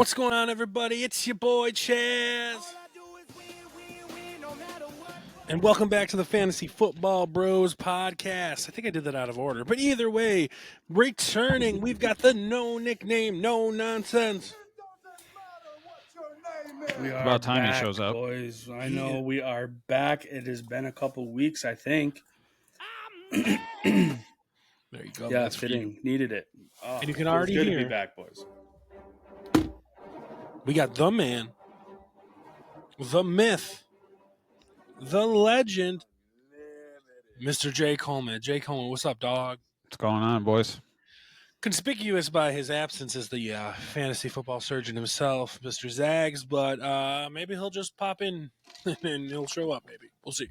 What's going on, everybody? It's your boy Chazz. And welcome back to the Fantasy Football Bros podcast. I think I did that out of order. But either way, returning, we've got the no nickname, no nonsense. We are About time back, he shows up. boys. I know we are back. It has been a couple weeks, I think. There you go. Yeah, That's fitting. Needed it. Oh, And you can already good hear to be back, boys. We got the man, the myth, the legend, Mr. J. Coleman. J. Coleman, what's up, dog? What's going on, boys? Conspicuous by his absence is the fantasy football surgeon himself, Mr. Zags, but maybe he'll just pop in and he'll show up, maybe. We'll see.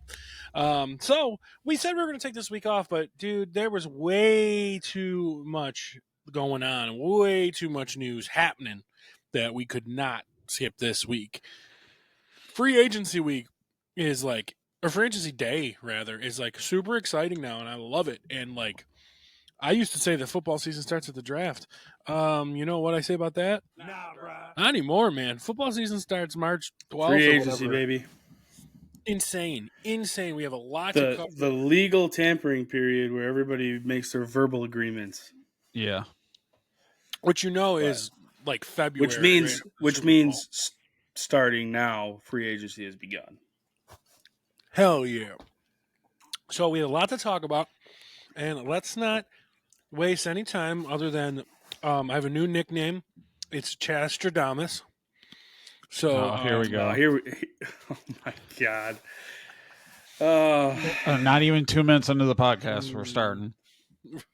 So we said we were going to take this week off, but, dude, there was way too much going on, way too much news happening that we could not skip this week. Free agency week is like, or free agency day, rather, is like super exciting now, and I love it. And, like, I used to say the football season starts at the draft. You know what I say about that? Nah, bro. Not anymore, man. Football season starts March 12th. Free agency, baby. Insane. We have a lot to cover. The legal tampering period where everybody makes their verbal agreements. Yeah. Which is like February. Which means starting now, free agency has begun. Hell yeah. So we have a lot to talk about, and let's not waste any time other than I have a new nickname. It's Chastradamus. So here we go. Oh my God. Not even 2 minutes into the podcast, we're starting.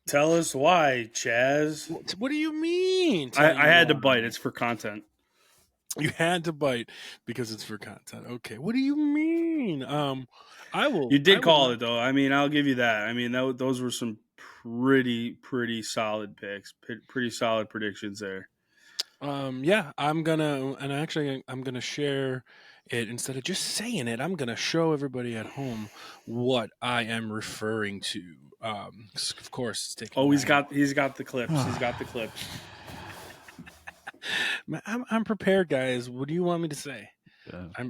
Tell us why, Chazz. What do you mean? I had to bite. It's for content. You had to bite because it's for content. Okay. What do you mean? I will. You did call it, though. I mean, I'll give you that. I mean, those were some pretty solid picks, pretty solid predictions there. Yeah, I'm gonna share it instead of just saying it. I'm gonna show everybody at home what I am referring to. Of course, it's taking. Oh, he's got the clips. He's got the clips. I'm prepared, guys. What do you want me to say?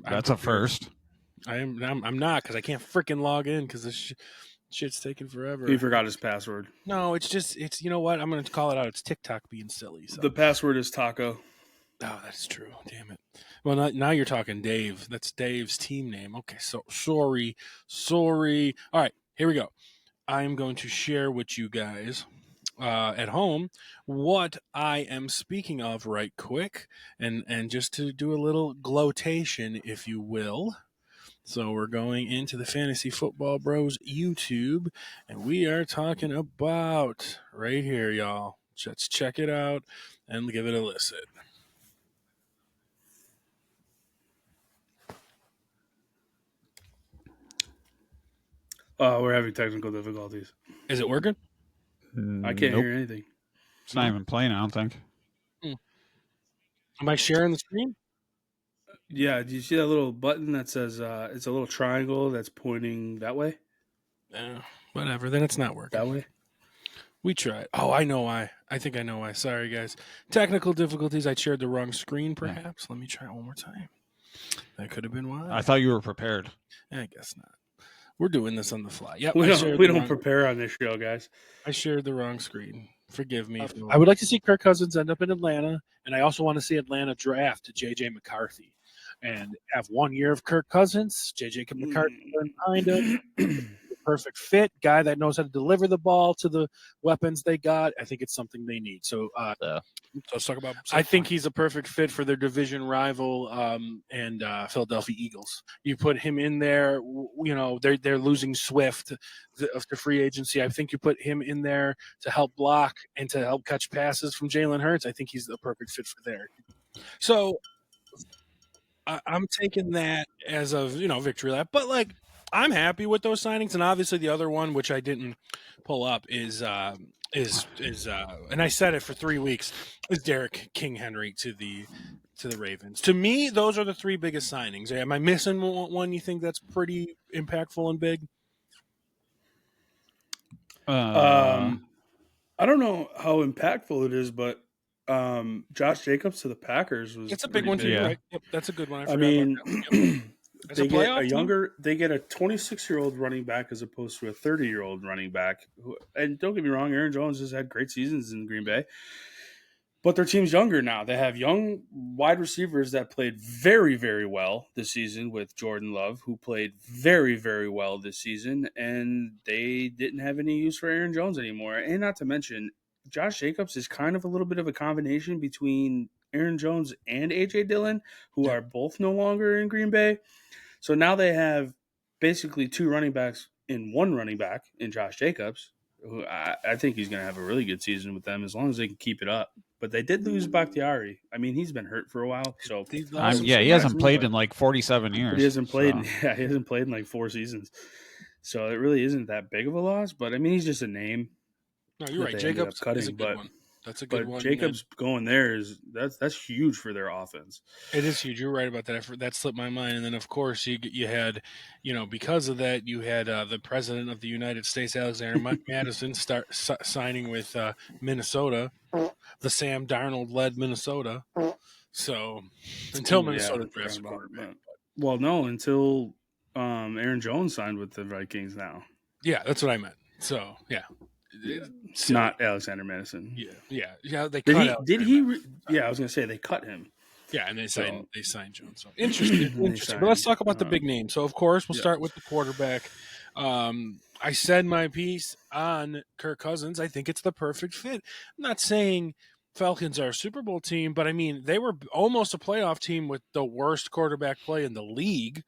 That's a first. I'm not, because I can't freaking log in because this shit's taking forever. He forgot his password. No, it's you know what? I'm going to call it out. It's TikTok being silly. So. The password is taco. Oh, that's true. Damn it. Well, now you're talking Dave. That's Dave's team name. Okay, so sorry. All right, here we go. I'm going to share with you guys at home what I am speaking of right quick, and just to do a little glotation, if you will. So we're going into the Fantasy Football Bros YouTube, and we are talking about right here, y'all. Let's check it out and give it a listen. We're having technical difficulties. Is it working? I can't hear anything. It's not even playing, I don't think. Am I sharing the screen? Yeah, do you see that little button that says it's a little triangle that's pointing that way? Whatever, then it's not working. That way? We tried. Oh, I know why. I think I know why. Sorry, guys. Technical difficulties. I shared the wrong screen, perhaps. Let me try it one more time. That could have been why. I thought you were prepared. I guess not. We're doing this on the fly. Yep, we don't prepare on this show, guys. I shared the wrong screen. Forgive me. I would like to see Kirk Cousins end up in Atlanta, and I also want to see Atlanta draft J.J. McCarthy and have 1 year of Kirk Cousins, J.J. McCarthy behind him. Perfect fit, guy that knows how to deliver the ball to the weapons they got. I think it's something they need. So let's talk about. I think he's a perfect fit for their division rival and Philadelphia Eagles. You put him in there. You know they're losing Swift to free agency. I think you put him in there to help block and to help catch passes from Jalen Hurts. I think he's the perfect fit for there. So I'm taking that as a victory lap, but like. I'm happy with those signings, and obviously the other one, which I didn't pull up, is and I said it for 3 weeks, is Derrick King Henry to the Ravens. To me, those are the three biggest signings. Am I missing one you think that's pretty impactful and big? I don't know how impactful it is, but Josh Jacobs to the Packers was it's a big one too. big. Right? Yep, that's a good one. I I forgot mean, about that one. Yep. As they a get playoff a team? they get a 26-year-old running back as opposed to a 30-year-old running back. And don't get me wrong, Aaron Jones has had great seasons in Green Bay, but their team's younger now. They have young wide receivers that played very, very well this season with Jordan Love, who played very, very well this season, and they didn't have any use for Aaron Jones anymore. And not to mention, Josh Jacobs is kind of a little bit of a combination between Aaron Jones and A.J. Dillon, who are both no longer in Green Bay. So now they have basically two running backs in one running back in Josh Jacobs, who I think he's going to have a really good season with them as long as they can keep it up. But they did lose Bakhtiari. I mean, he's been hurt for a while, so He hasn't played in like 47 years. But he hasn't played. So. Yeah, he hasn't played in like 4 seasons. So it really isn't that big of a loss. But I mean, he's just a name. No, you're right. Jacobs is a good one. That's a good one. Jacobs going there that's huge for their offense. It is huge. You're right about that. That slipped my mind. And then, of course, you had, because of that, you had the president of the United States, Alexander Madison, start signing with Minnesota, the Sam Darnold-led Minnesota. So until Minnesota drafts a quarterback. Well, no, until Aaron Jones signed with the Vikings now. Yeah, that's what I meant. So, yeah. It's not Alexander Madison. Yeah. They cut I was gonna say they cut him. Yeah, and they signed Jones. So interesting. But let's talk about the big name. So of course we'll start with the quarterback. I said my piece on Kirk Cousins. I think it's the perfect fit. I'm not saying Falcons are a Super Bowl team, but I mean they were almost a playoff team with the worst quarterback play in the league.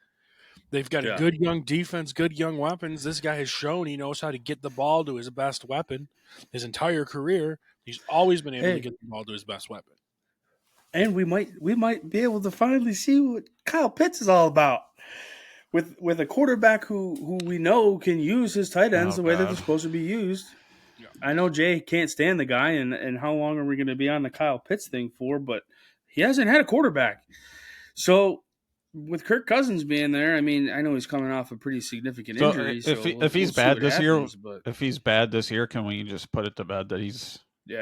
They've got a good young defense, good young weapons. This guy has shown he knows how to get the ball to his best weapon his entire career. He's always been able to get the ball to his best weapon. And we might be able to finally see what Kyle Pitts is all about. With a quarterback who we know can use his tight ends the way that they're supposed to be used. Yeah. I know Jay can't stand the guy, and how long are we going to be on the Kyle Pitts thing for, but he hasn't had a quarterback. So with Kirk Cousins being there, I mean, I know he's coming off a pretty significant injury. If he's bad this year, can we just put it to bed that he's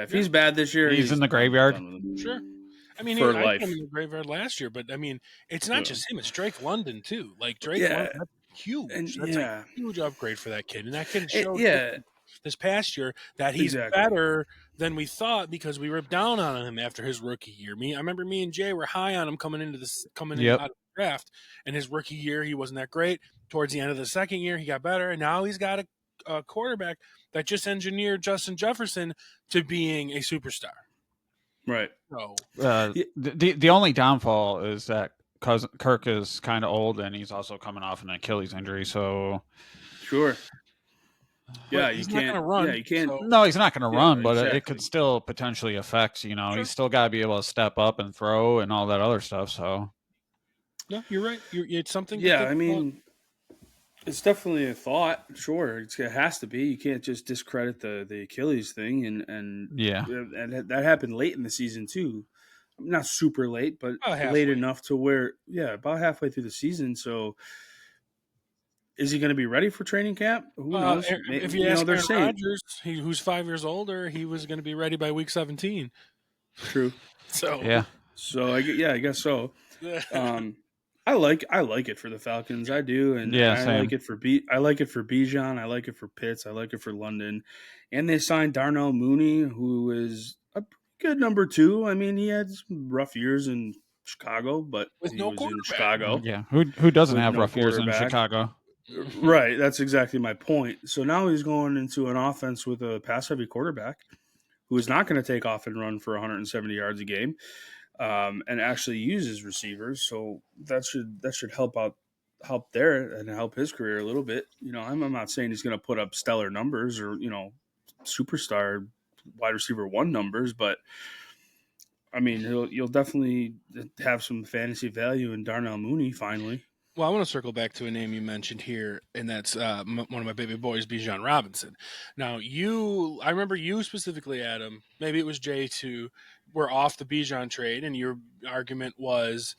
he's bad this year, he's in the graveyard? Sure. I mean, I came in the graveyard last year, but I mean, it's not just him; it's Drake London too. Like Drake London, that's huge. That's a huge upgrade for that kid, and that kid showed this past year that he's better than we thought because we ripped down on him after his rookie year. I remember me and Jay were high on him coming out of the draft, and his rookie year he wasn't that great. Towards the end of the second year, he got better, and now he's got a quarterback that just engineered Justin Jefferson to being a superstar. Right. So the only downfall is that Kirk is kind of old, and he's also coming off an Achilles injury. So sure. Yeah, he's not going to run. Yeah, you can't. So. No, he's not going to run, but it could still potentially affect. He's still got to be able to step up and throw and all that other stuff. So. No, you're right. It's something. Yeah, I mean, it's definitely a thought. Sure, it has to be. You can't just discredit the Achilles thing, and that happened late in the season too. Not super late, but late enough to where about halfway through the season. So, is he going to be ready for training camp? Who knows? If you ask Aaron Rodgers, who's 5 years older, he was going to be ready by week 17. True. So I guess so. I like it for the Falcons. I do, and I like it for Bijan. I like it for Pitts. I like it for London, and they signed Darnell Mooney, who is a good number 2. I mean, he had some rough years in Chicago, but he was in Chicago. Yeah, who doesn't have rough years in Chicago? Right, that's exactly my point. So now he's going into an offense with a pass-heavy quarterback who is not going to take off and run for 170 yards a game. And actually uses receivers, so that should help there and help his career a little bit. I'm not saying he's going to put up stellar numbers or superstar wide receiver 1 numbers, but I mean you'll definitely have some fantasy value in Darnell Mooney finally. Well, I want to circle back to a name you mentioned here, and that's one of my baby boys, Bijan Robinson. Now, I remember you specifically, Adam, maybe it was Jay too, were off the Bijan trade, and your argument was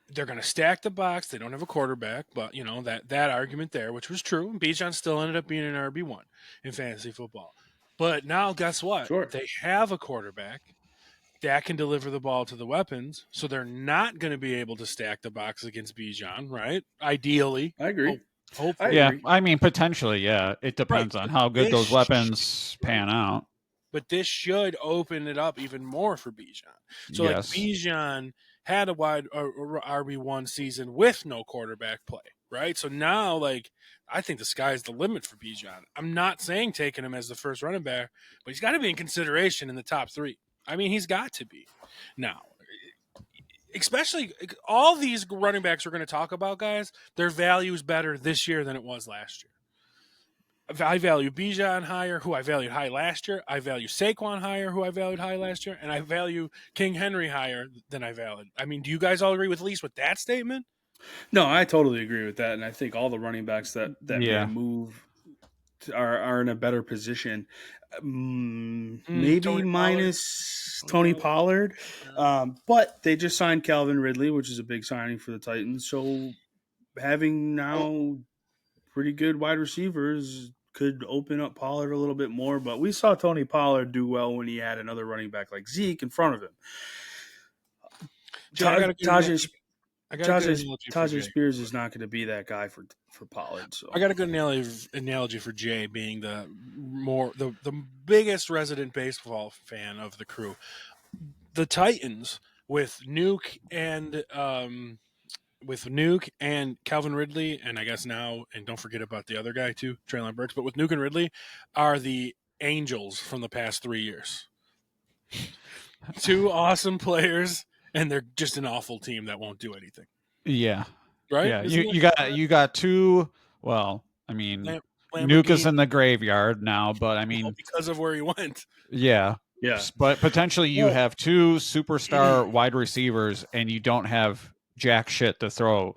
they're going to stack the box. They don't have a quarterback, but, that argument there, which was true. Bijan still ended up being an RB1 in fantasy football. But now, guess what? Sure. They have a quarterback. that can deliver the ball to the weapons, so they're not going to be able to stack the box against Bijan, right? Ideally. I agree. Hopefully. Yeah, agree. I mean, potentially, yeah. It depends on how good those weapons pan out. But this should open it up even more for Bijan. So, like, Bijan had a wide RB1 season with no quarterback play, right? So now, like, I think the sky's the limit for Bijan. I'm not saying taking him as the first running back, but he's got to be in consideration in the top 3. I mean, he's got to be. Now, especially all these running backs we're going to talk about, guys, their value is better this year than it was last year. I value Bijan higher, who I valued high last year. I value Saquon higher, who I valued high last year. And I value King Henry higher than I valued. I mean, do you guys all agree with that statement? No, I totally agree with that. And I think all the running backs that may move are in a better position. Maybe Tony minus Tony Pollard. But they just signed Calvin Ridley, which is a big signing for the Titans. So having now pretty good wide receivers could open up Pollard a little bit more. But we saw Tony Pollard do well when he had another running back like Zeke in front of him. Tajay Spears is not going to be that guy for Pollard. So I got a good analogy for Jay being the biggest resident baseball fan of the crew. The Titans with Nuke and Calvin Ridley, and I guess now, and don't forget about the other guy too, Treylon Burks, but with Nuke and Ridley are the Angels from the past 3 years. 2 awesome players, and they're just an awful team that won't do anything. Yeah. Right? Yeah. You got 2. Well, I mean, Nuke is in the graveyard now, but I mean, because of where he went. Yeah. But potentially you have 2 superstar wide receivers, and you don't have jack shit to throw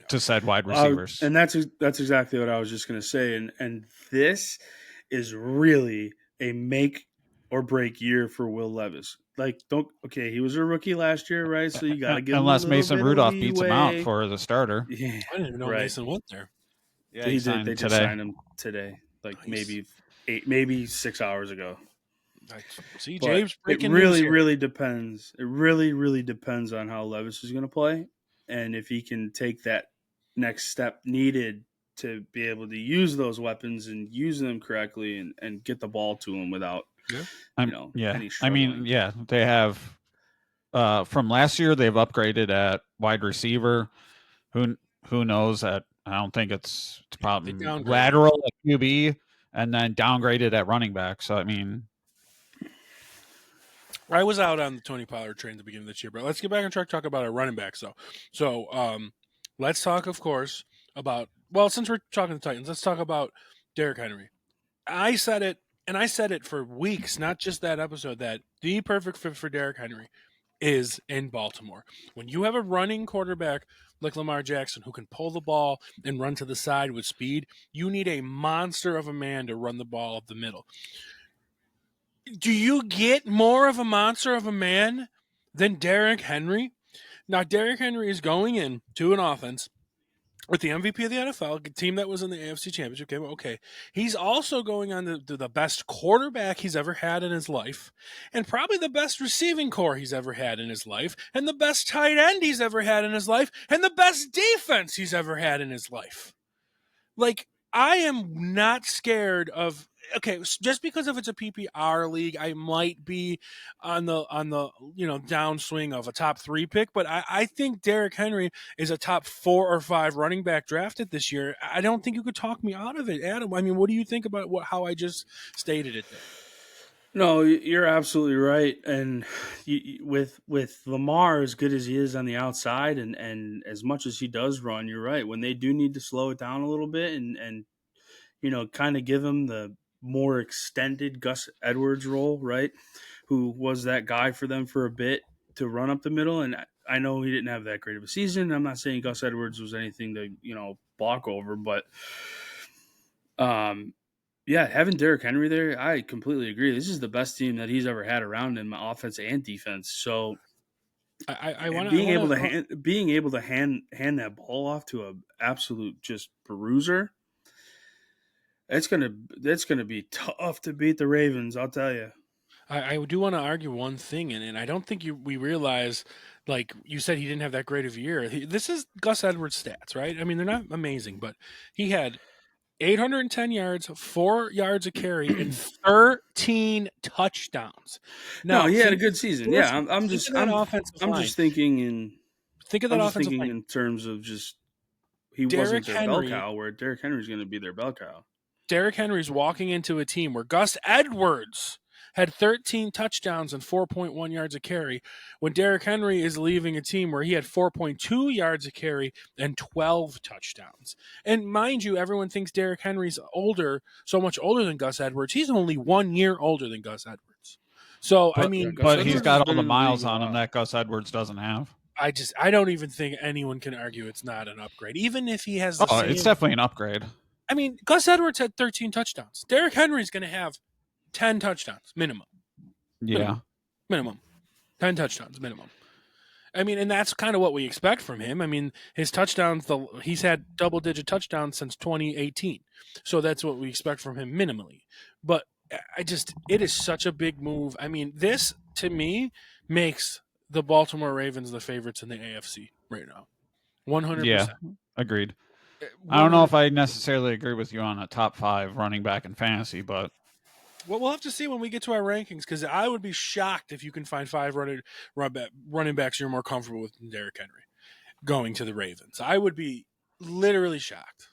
to said wide receivers. And that's exactly what I was just going to say. And this is really a make or break year for Will Levis. Like, he was a rookie last year, right? So you got to give him unless Mason Rudolph beats him out for the starter. Yeah, I didn't even know Mason went there. Yeah, they just signed him today, like maybe 6 hours ago. See, James, it really depends. It really depends on how Levis is going to play, and if he can take that next step needed to be able to use those weapons and use them correctly and get the ball to him without, any struggling. I mean, they have from last year they've upgraded at wide receiver. Who knows that? I don't think it's probably lateral at QB and then downgraded at running back. So I mean. I was out on the Tony Pollard train at the beginning of this year, but let's get back on track, talk about our running backs, though. So let's talk, of course, about, since we're talking the Titans, let's talk about Derrick Henry. I said it for weeks, not just that episode, that the perfect fit for Derrick Henry is in Baltimore. When you have a running quarterback like Lamar Jackson who can pull the ball and run to the side with speed, you need a monster of a man to run the ball up the middle. Do you get more of a monster of a man than Derrick Henry? Now, Derrick Henry is going in to an offense with the MVP of the NFL, a team that was in the AFC Championship game. Okay. He's also going on to the best quarterback he's ever had in his life, and probably the best receiving core he's ever had in his life, and the best tight end he's ever had in his life, and the best defense he's ever had in his life. Like, I am not scared of. Okay, just because if it's a PPR league, I might be on the downswing of a top 3 pick, but I think Derrick Henry is a top 4 or 5 running back drafted this year. I don't think you could talk me out of it, Adam. I mean, what do you think about how I just stated it there? No, you're absolutely right. And with Lamar, as good as he is on the outside, and as much as he does run, you're right. When they do need to slow it down a little bit and kind of give him the more extended Gus Edwards role, right? Who was that guy for them for a bit to run up the middle. And I know he didn't have that great of a season. I'm not saying Gus Edwards was anything to, balk over, but having Derrick Henry there, I completely agree. This is the best team that he's ever had around him, offense and defense. So being able to hand that ball off to an absolute just bruiser. That's gonna be tough to beat the Ravens, I'll tell you. I do want to argue one thing, and I don't think we realize, like you said, he didn't have that great of a year. This is Gus Edwards' stats, right? I mean, they're not amazing, but he had 810 yards, 4 yards a carry, and 13 touchdowns. No, Now, he had a good season. Yeah, I'm just thinking in terms of just he wasn't their bell cow, where Derrick Henry's going to be their bell cow. Derrick Henry's walking into a team where Gus Edwards had 13 touchdowns and 4.1 yards a carry, when Derrick Henry is leaving a team where he had 4.2 yards a carry and 12 touchdowns. And mind you, everyone thinks Derrick Henry's older, so much older than Gus Edwards. He's only 1 year older than Gus Edwards. So, but, I mean... But he's got all the miles on him that Gus Edwards doesn't have. I don't even think anyone can argue it's not an upgrade. Even if he has the same... it's definitely an upgrade. I mean, Gus Edwards had 13 touchdowns. Derrick Henry's going to have 10 touchdowns, minimum. Yeah. Minimum. 10 touchdowns, minimum. I mean, and that's kind of what we expect from him. I mean, his touchdowns, he's had double-digit touchdowns since 2018. So that's what we expect from him minimally. But it is such a big move. I mean, this, to me, makes the Baltimore Ravens the favorites in the AFC right now. 100%. Yeah, agreed. I don't know if I necessarily agree with you on a top 5 running back in fantasy, but... Well, we'll have to see when we get to our rankings, because I would be shocked if you can find 5 running backs you're more comfortable with than Derrick Henry going to the Ravens. I would be literally shocked.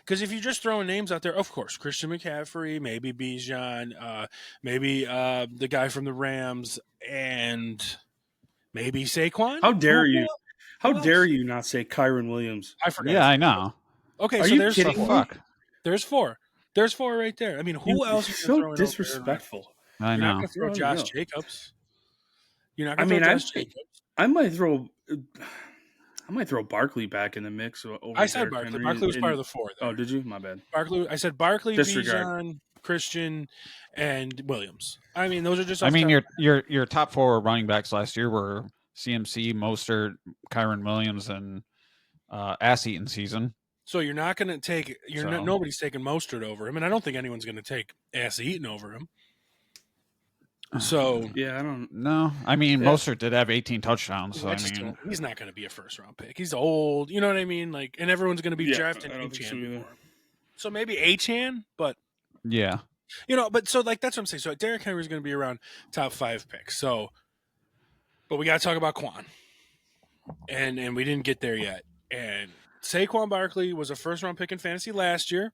Because if you're just throwing names out there, of course, Christian McCaffrey, maybe Bijan, maybe the guy from the Rams, and maybe Saquon. How dare you? How dare you not say Kyren Williams? I forgot. Yeah, I know. Okay, so there's 4. There's 4. There's 4 right there. I mean, who else is so disrespectful? I know. You're not going to throw Josh Jacobs. You're not going to throw Josh Jacobs. I might throw Barkley back in the mix. I said Barkley. Barkley was part of the 4. There. Oh, did you? My bad. I said Barkley, Bijan, Christian, and Williams. I mean, those are just. I mean, your top 4 running backs last year were CMC, Mostert, Kyren Williams, and ass-eating season. So you're not going to take. Nobody's taking Mostert over him, and I don't think anyone's going to take ass-eating over him. So yeah, I don't know. I mean, Mostert did have 18 touchdowns. So he's not going to be a first-round pick. He's old. You know what I mean? Like, and everyone's going to be drafting Achane. So maybe Achane, but yeah, but so like that's what I'm saying. So Derrick Henry's going to be around top 5 picks. So, but we got to talk about Quan, and we didn't get there yet. And Saquon Barkley was a first-round pick in fantasy last year.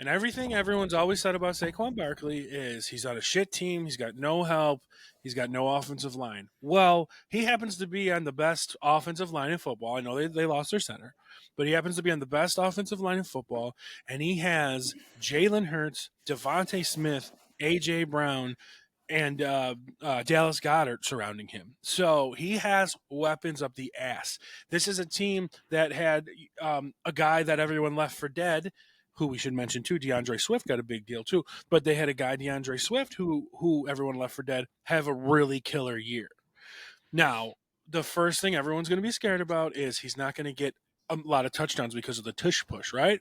And everything everyone's always said about Saquon Barkley is he's on a shit team. He's got no help. He's got no offensive line. Well, he happens to be on the best offensive line in football. I know they lost their center, but he happens to be on the best offensive line in football. And he has Jalen Hurts, Devontae Smith, A.J. Brown, and Dallas Goedert surrounding him. So he has weapons up the ass. This is a team that had a guy that everyone left for dead, who we should mention too, Deandre Swift got a big deal too. But they had a guy, Deandre Swift, who everyone left for dead, have a really killer year. Now, the first thing everyone's going to be scared about is he's not going to get a lot of touchdowns because of the tush push, right?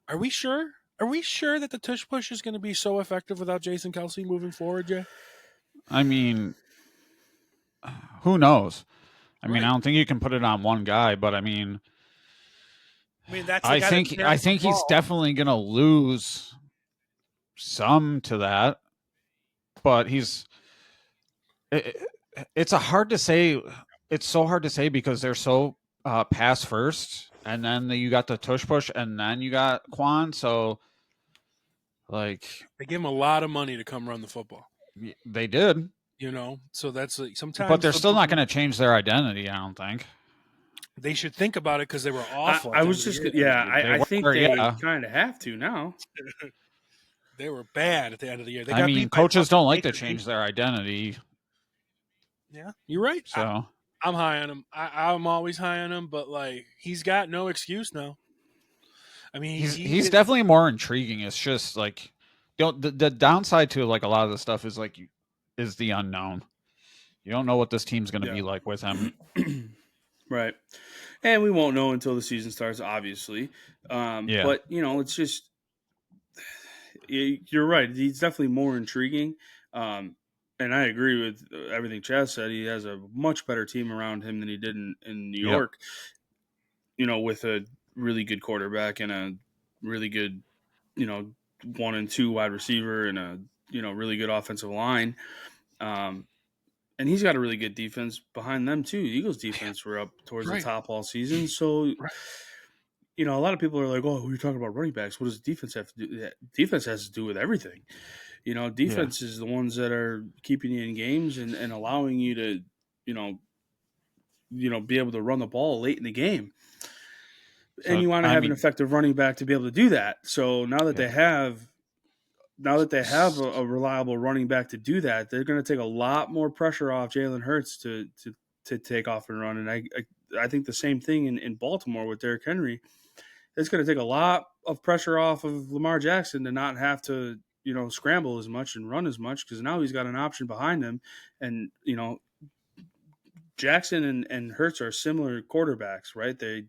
Are we sure? Are we sure that the tush push is going to be so effective without Jason Kelce moving forward, Jay? I mean, who knows? I mean, I don't think you can put it on one guy, but I mean, that's. I think he's definitely going to lose some to that, but it's hard to say. It's so hard to say because they're so pass first, and then you got the tush push, and then you got Quan. So, like, they give him a lot of money to come run the football. They did, So that's like sometimes, but they're still not going to change their identity. I don't think. They should think about it because they were awful. I was just, I think they kind of have to now. They were bad at the end of the year. Coaches don't like to change their identity. Yeah, you're right. So I'm high on him. I'm always high on him, but like he's got no excuse now. I mean, he's definitely more intriguing. It's just like, the downside to like a lot of the stuff is like is the unknown. You don't know what this team's going to be like with him. Right. And we won't know until the season starts, obviously. But, it's just – you're right. He's definitely more intriguing. and I agree with everything Chazz said. He has a much better team around him than he did in New York. With a really good quarterback and a really good, 1 and 2 wide receiver and a really good offensive line. And he's got a really good defense behind them too. The Eagles defense were up towards the top all season. So, a lot of people are like, "Oh, you're talking about running backs. What does the defense have to do?" Defense has to do with everything. Defense is the ones that are keeping you in games and allowing you to, be able to run the ball late in the game. So, and you want to have an effective running back to be able to do that. So now that they have a reliable running back to do that, they're going to take a lot more pressure off Jalen Hurts to take off and run. And I think the same thing in Baltimore with Derrick Henry. It's going to take a lot of pressure off of Lamar Jackson to not have to, scramble as much and run as much, because now he's got an option behind him. And, Jackson and Hurts are similar quarterbacks, right? They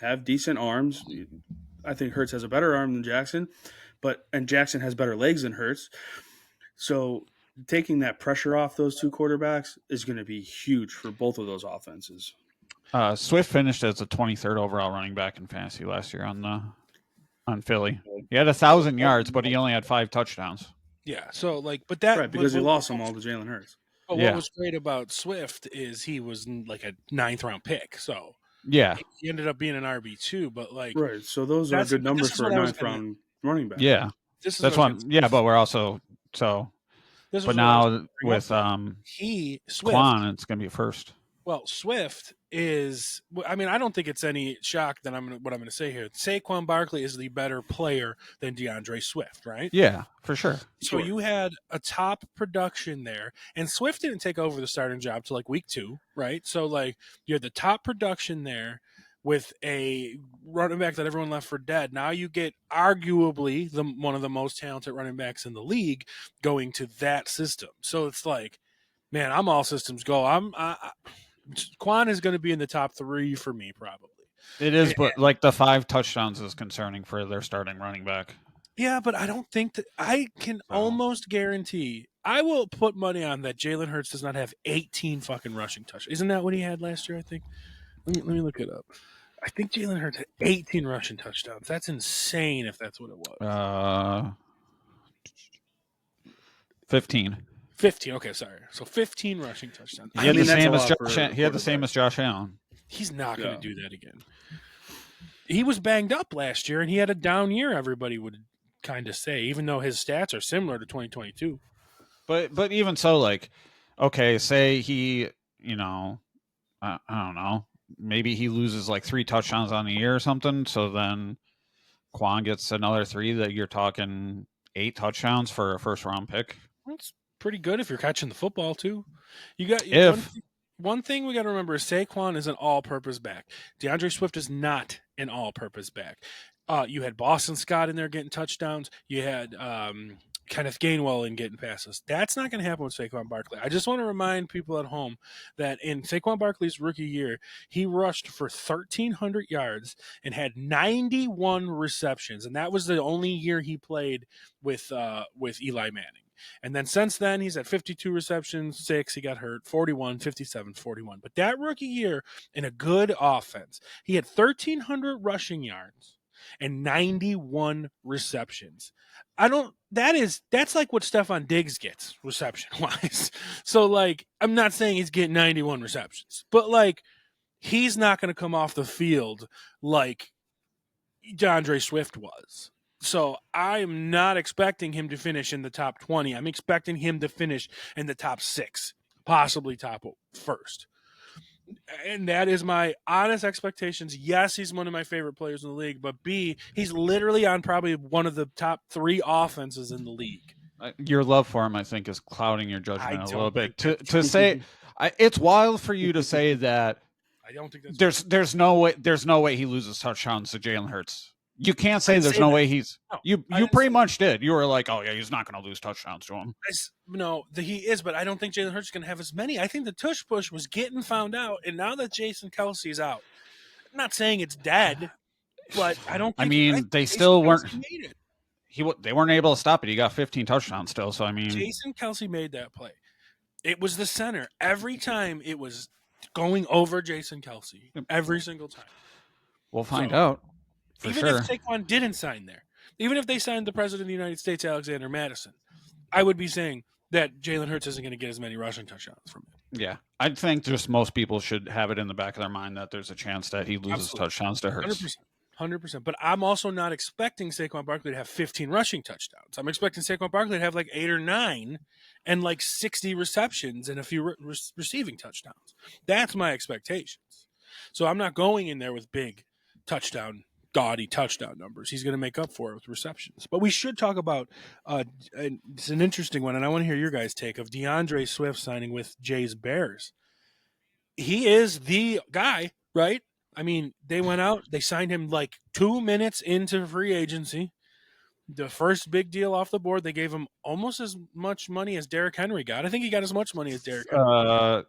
have decent arms. I think Hurts has a better arm than Jackson, and Jackson has better legs than Hurts. So taking that pressure off those two quarterbacks is going to be huge for both of those offenses. Swift finished as the 23rd overall running back in fantasy last year on Philly. He had 1,000 yards, but he only had 5 touchdowns. Yeah, so because he lost them all to Jalen Hurts. But what was great about Swift is he was like a 9th round pick, so yeah, he ended up being an RB2. But right, so those are good numbers for a 9th round running back. Yeah, that's one. Yeah, but we're also so. But now with Saquon, it's going to be first. Well, Swift is. I mean, I don't think it's any shock that what I'm going to say here. Saquon Barkley is the better player than Deandre Swift, right? Yeah, for sure. So you had a top production there, and Swift didn't take over the starting job till like week 2, right? So you had the top production there with a running back that everyone left for dead. Now you get arguably one of the most talented running backs in the league going to that system. So it's like, man, I'm all systems go. Quan is going to be in the top 3 for me, probably. It is, but the 5 touchdowns is concerning for their starting running back. Yeah, but I don't think that I can almost guarantee. I will put money on that Jalen Hurts does not have 18 fucking rushing touchdowns. Isn't that what he had last year? I think. Let me look it up. I think Jalen Hurts had 18 rushing touchdowns. That's insane if that's what it was. 15. 15. Okay, sorry. So 15 rushing touchdowns. He had the same as Josh Allen. He's not going to do that again. He was banged up last year, and he had a down year, everybody would kind of say, even though his stats are similar to 2022. But even so, okay, say he, I don't know, maybe he loses 3 touchdowns on the year or something, so then Quan gets another 3 that you're talking 8 touchdowns for a first-round pick. That's pretty good if you're catching the football too. One thing we got to remember is Saquon is an all-purpose back. DeAndre Swift is not an all-purpose back. You had Boston Scott in there getting touchdowns. You had Kenneth Gainwell in getting passes. That's not going to happen with Saquon Barkley. I just want to remind people at home that in Saquon Barkley's rookie year, he rushed for 1,300 yards and had 91 receptions, and that was the only year he played with Eli Manning. And then since then, he's at 52 receptions, 6. He got hurt, 41, 57, 41. But that rookie year in a good offense, he had 1,300 rushing yards and 91 receptions. That's like what Stephon Diggs gets reception-wise. So, I'm not saying he's getting 91 receptions, but, he's not going to come off the field like DeAndre Swift was. So I'm not expecting him to finish in the top 20. I'm expecting him to finish in the top 6, possibly top 1st. And that is my honest expectations. Yes, he's one of my favorite players in the league, but B, he's literally on probably one of the top 3 offenses in the league. Your love for him, I think, is clouding your judgment a little bit. To say, it's wild for you to say that. I don't think that's there's no way he loses touchdowns to Jalen Hurts. You can't say there's no way he's. No, you pretty much did. You were like, oh yeah, he's not going to lose touchdowns to him. No, he is, but I don't think Jalen Hurts is going to have as many. I think the tush push was getting found out, and now that Jason Kelsey's out, I'm not saying it's dead, but I don't. Think they still weren't. they weren't able to stop it. He got 15 touchdowns still. So I mean, Jason Kelce made that play. It was the center every time. It was going over Jason Kelce every single time. We'll find out. Even if Saquon didn't sign there, even if they signed the president of the United States, Alexander Madison, I would be saying that Jalen Hurts isn't going to get as many rushing touchdowns from it. Yeah, I think just most people should have it in the back of their mind that there's a chance that he loses touchdowns to Hurts. 100%. But I'm also not expecting Saquon Barkley to have 15 rushing touchdowns. I'm expecting Saquon Barkley to have like 8 or 9 and like 60 receptions and a few receiving touchdowns. That's my expectations. So I'm not going in there with big gaudy touchdown numbers. He's going to make up for it with receptions. But we should talk about, it's an interesting one, and I want to hear your guys' take of Deandre Swift signing with Jay's Bears. He is the guy, right? I mean, they went out, they signed him like 2 minutes into free agency. The first big deal off the board, they gave him almost as much money as Derrick Henry got. I think he got as much money as Derrick Henry.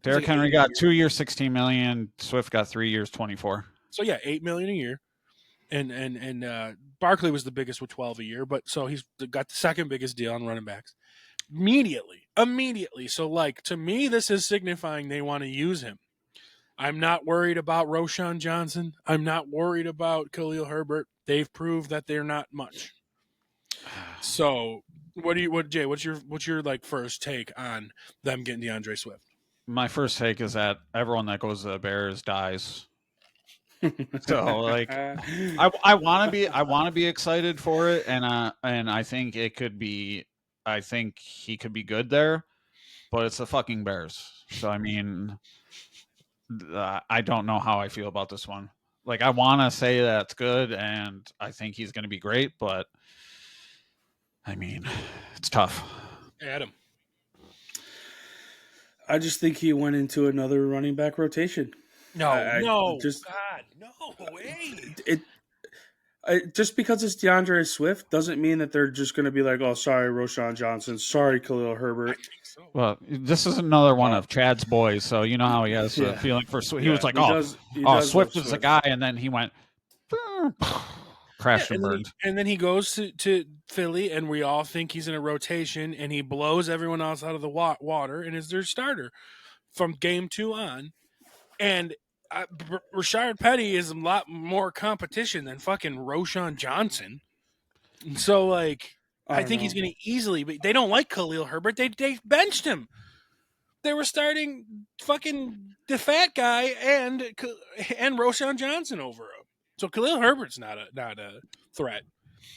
Derrick Henry got 2 years, $16 million. Swift got 3 years, 24. So yeah, $8 million a year. And Barkley was the biggest with 12 a year, but so he's got the second biggest deal on running backs. Immediately. So like, to me, this is signifying they want to use him. I'm not worried about Roschon Johnson. I'm not worried about Khalil Herbert. They've proved that they're not much. So, Jay? What's your like first take on them getting DeAndre Swift? My first take is that everyone that goes to the Bears dies. So like, I want to be excited for it, and I think it could be. I think he could be good there, but it's the fucking Bears. So I mean. I don't know how I feel about this one. Like, I want to say that's good, and I think he's going to be great, but I mean, it's tough. Adam. I just think he went into another running back rotation. No way. Just because it's DeAndre Swift doesn't mean that they're just going to be like, oh, sorry, Roschon Johnson. Sorry, Khalil Herbert. So. Well, this is another one of Chad's boys, so you know how he has a feeling for Swift. He was like, Swift is the guy, and then he went, crashed and burned. And then he goes to Philly, and we all think he's in a rotation, and he blows everyone else out of the water and is their starter from game 2 on. And Rashard Penny is a lot more competition than fucking Roschon Johnson. So, like, I think he's going to easily, but they don't like Khalil Herbert. They benched him. They were starting fucking the fat guy and Roschon Johnson over him. So Khalil Herbert's not a threat.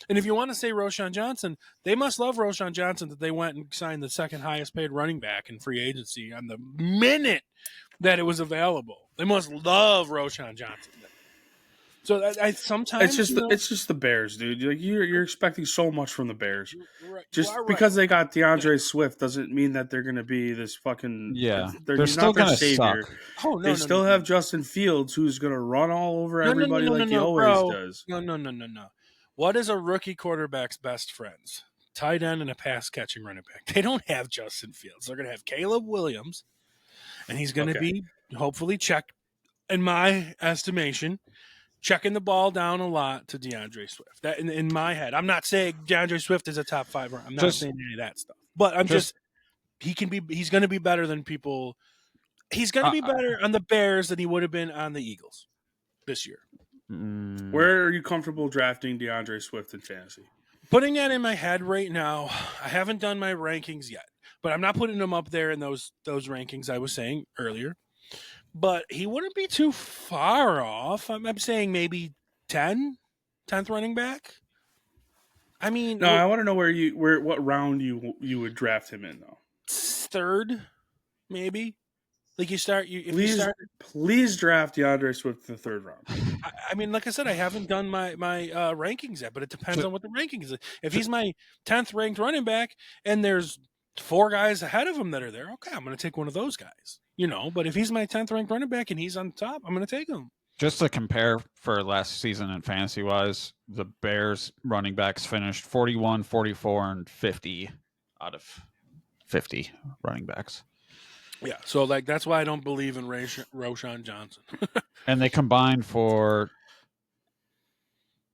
And if you want to say Roschon Johnson, they must love Roschon Johnson that they went and signed the second highest paid running back in free agency on the minute that it was available. They must love Roschon Johnson. So I sometimes it's just the Bears, dude. Like you're expecting so much from the Bears. Right. Just because they got DeAndre Swift doesn't mean that they're going to be this fucking They're still going to savior. Oh, they still have Justin Fields, who's going to run all over everybody like he always does. No. What is a rookie quarterback's best friends? Tight end and a pass catching running back. They don't have Justin Fields. They're going to have Caleb Williams, and he's going to be hopefully checked, in my estimation. Checking the ball down a lot to DeAndre Swift. That in my head, I'm not saying DeAndre Swift is a top 5 runner. I'm not saying any of that stuff. But he's going to be better than people. He's going to be better on the Bears than he would have been on the Eagles this year. Where are you comfortable drafting DeAndre Swift in fantasy? Putting that in my head right now, I haven't done my rankings yet, but I'm not putting him up there in those rankings I was saying earlier. But he wouldn't be too far off. I'm saying maybe 10th running back. I mean, no, I want to know what round you would draft him in though. 3rd, maybe. Like please draft DeAndre Swift in the 3rd round. I mean, like I said, I haven't done my rankings yet, but it depends on what the rankings is. If he's my 10th ranked running back and there's 4 guys ahead of him that are there, okay, I'm going to take one of those guys. But if he's my 10th ranked running back and he's on top, I'm going to take him. Just to compare for last season and fantasy wise, the Bears running backs finished 41, 44, and 50 out of 50 running backs. Yeah, so like that's why I don't believe in Roschon Johnson. And they combined for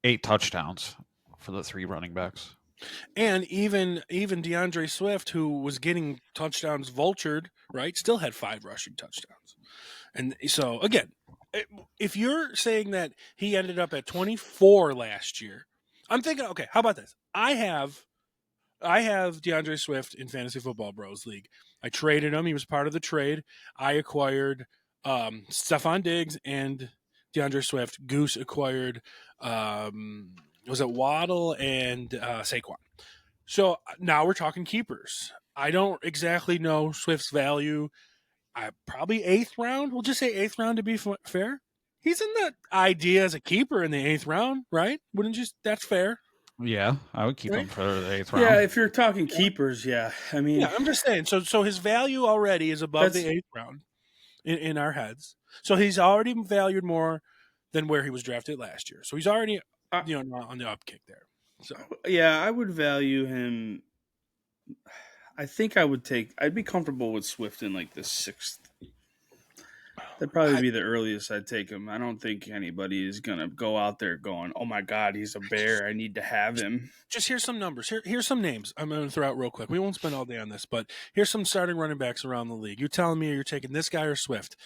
8 touchdowns for the 3 running backs. And even Deandre Swift, who was getting touchdowns vultured, right, still had 5 rushing touchdowns. And so, again, if you're saying that he ended up at 24 last year, I'm thinking, okay, how about this? I have DeAndre Swift in Fantasy Football Bros League. I traded him. He was part of the trade. I acquired Stephon Diggs and DeAndre Swift. Goose acquired was it Waddle and Saquon. So now we're talking keepers. I don't exactly know Swift's value. Probably 8th round. We'll just say 8th round to be fair. He's in the idea as a keeper in the 8th round, right? Wouldn't you? That's fair. Yeah, I would keep him for the 8th round. Yeah, if you're talking keepers, yeah. I mean, yeah, I'm just saying. So his value already is above the 8th round in our heads. So he's already valued more than where he was drafted last year. So he's already on the upkick there. So yeah, I would value him. I think I'd be comfortable with Swift in like the 6th. That'd probably be the earliest I'd take him. I don't think anybody is going to go out there going, oh my God, he's a bear. I need to have him. Just here's some numbers. Here's some names I'm going to throw out real quick. We won't spend all day on this, but here's some starting running backs around the league. You're telling me you're taking this guy or Swift.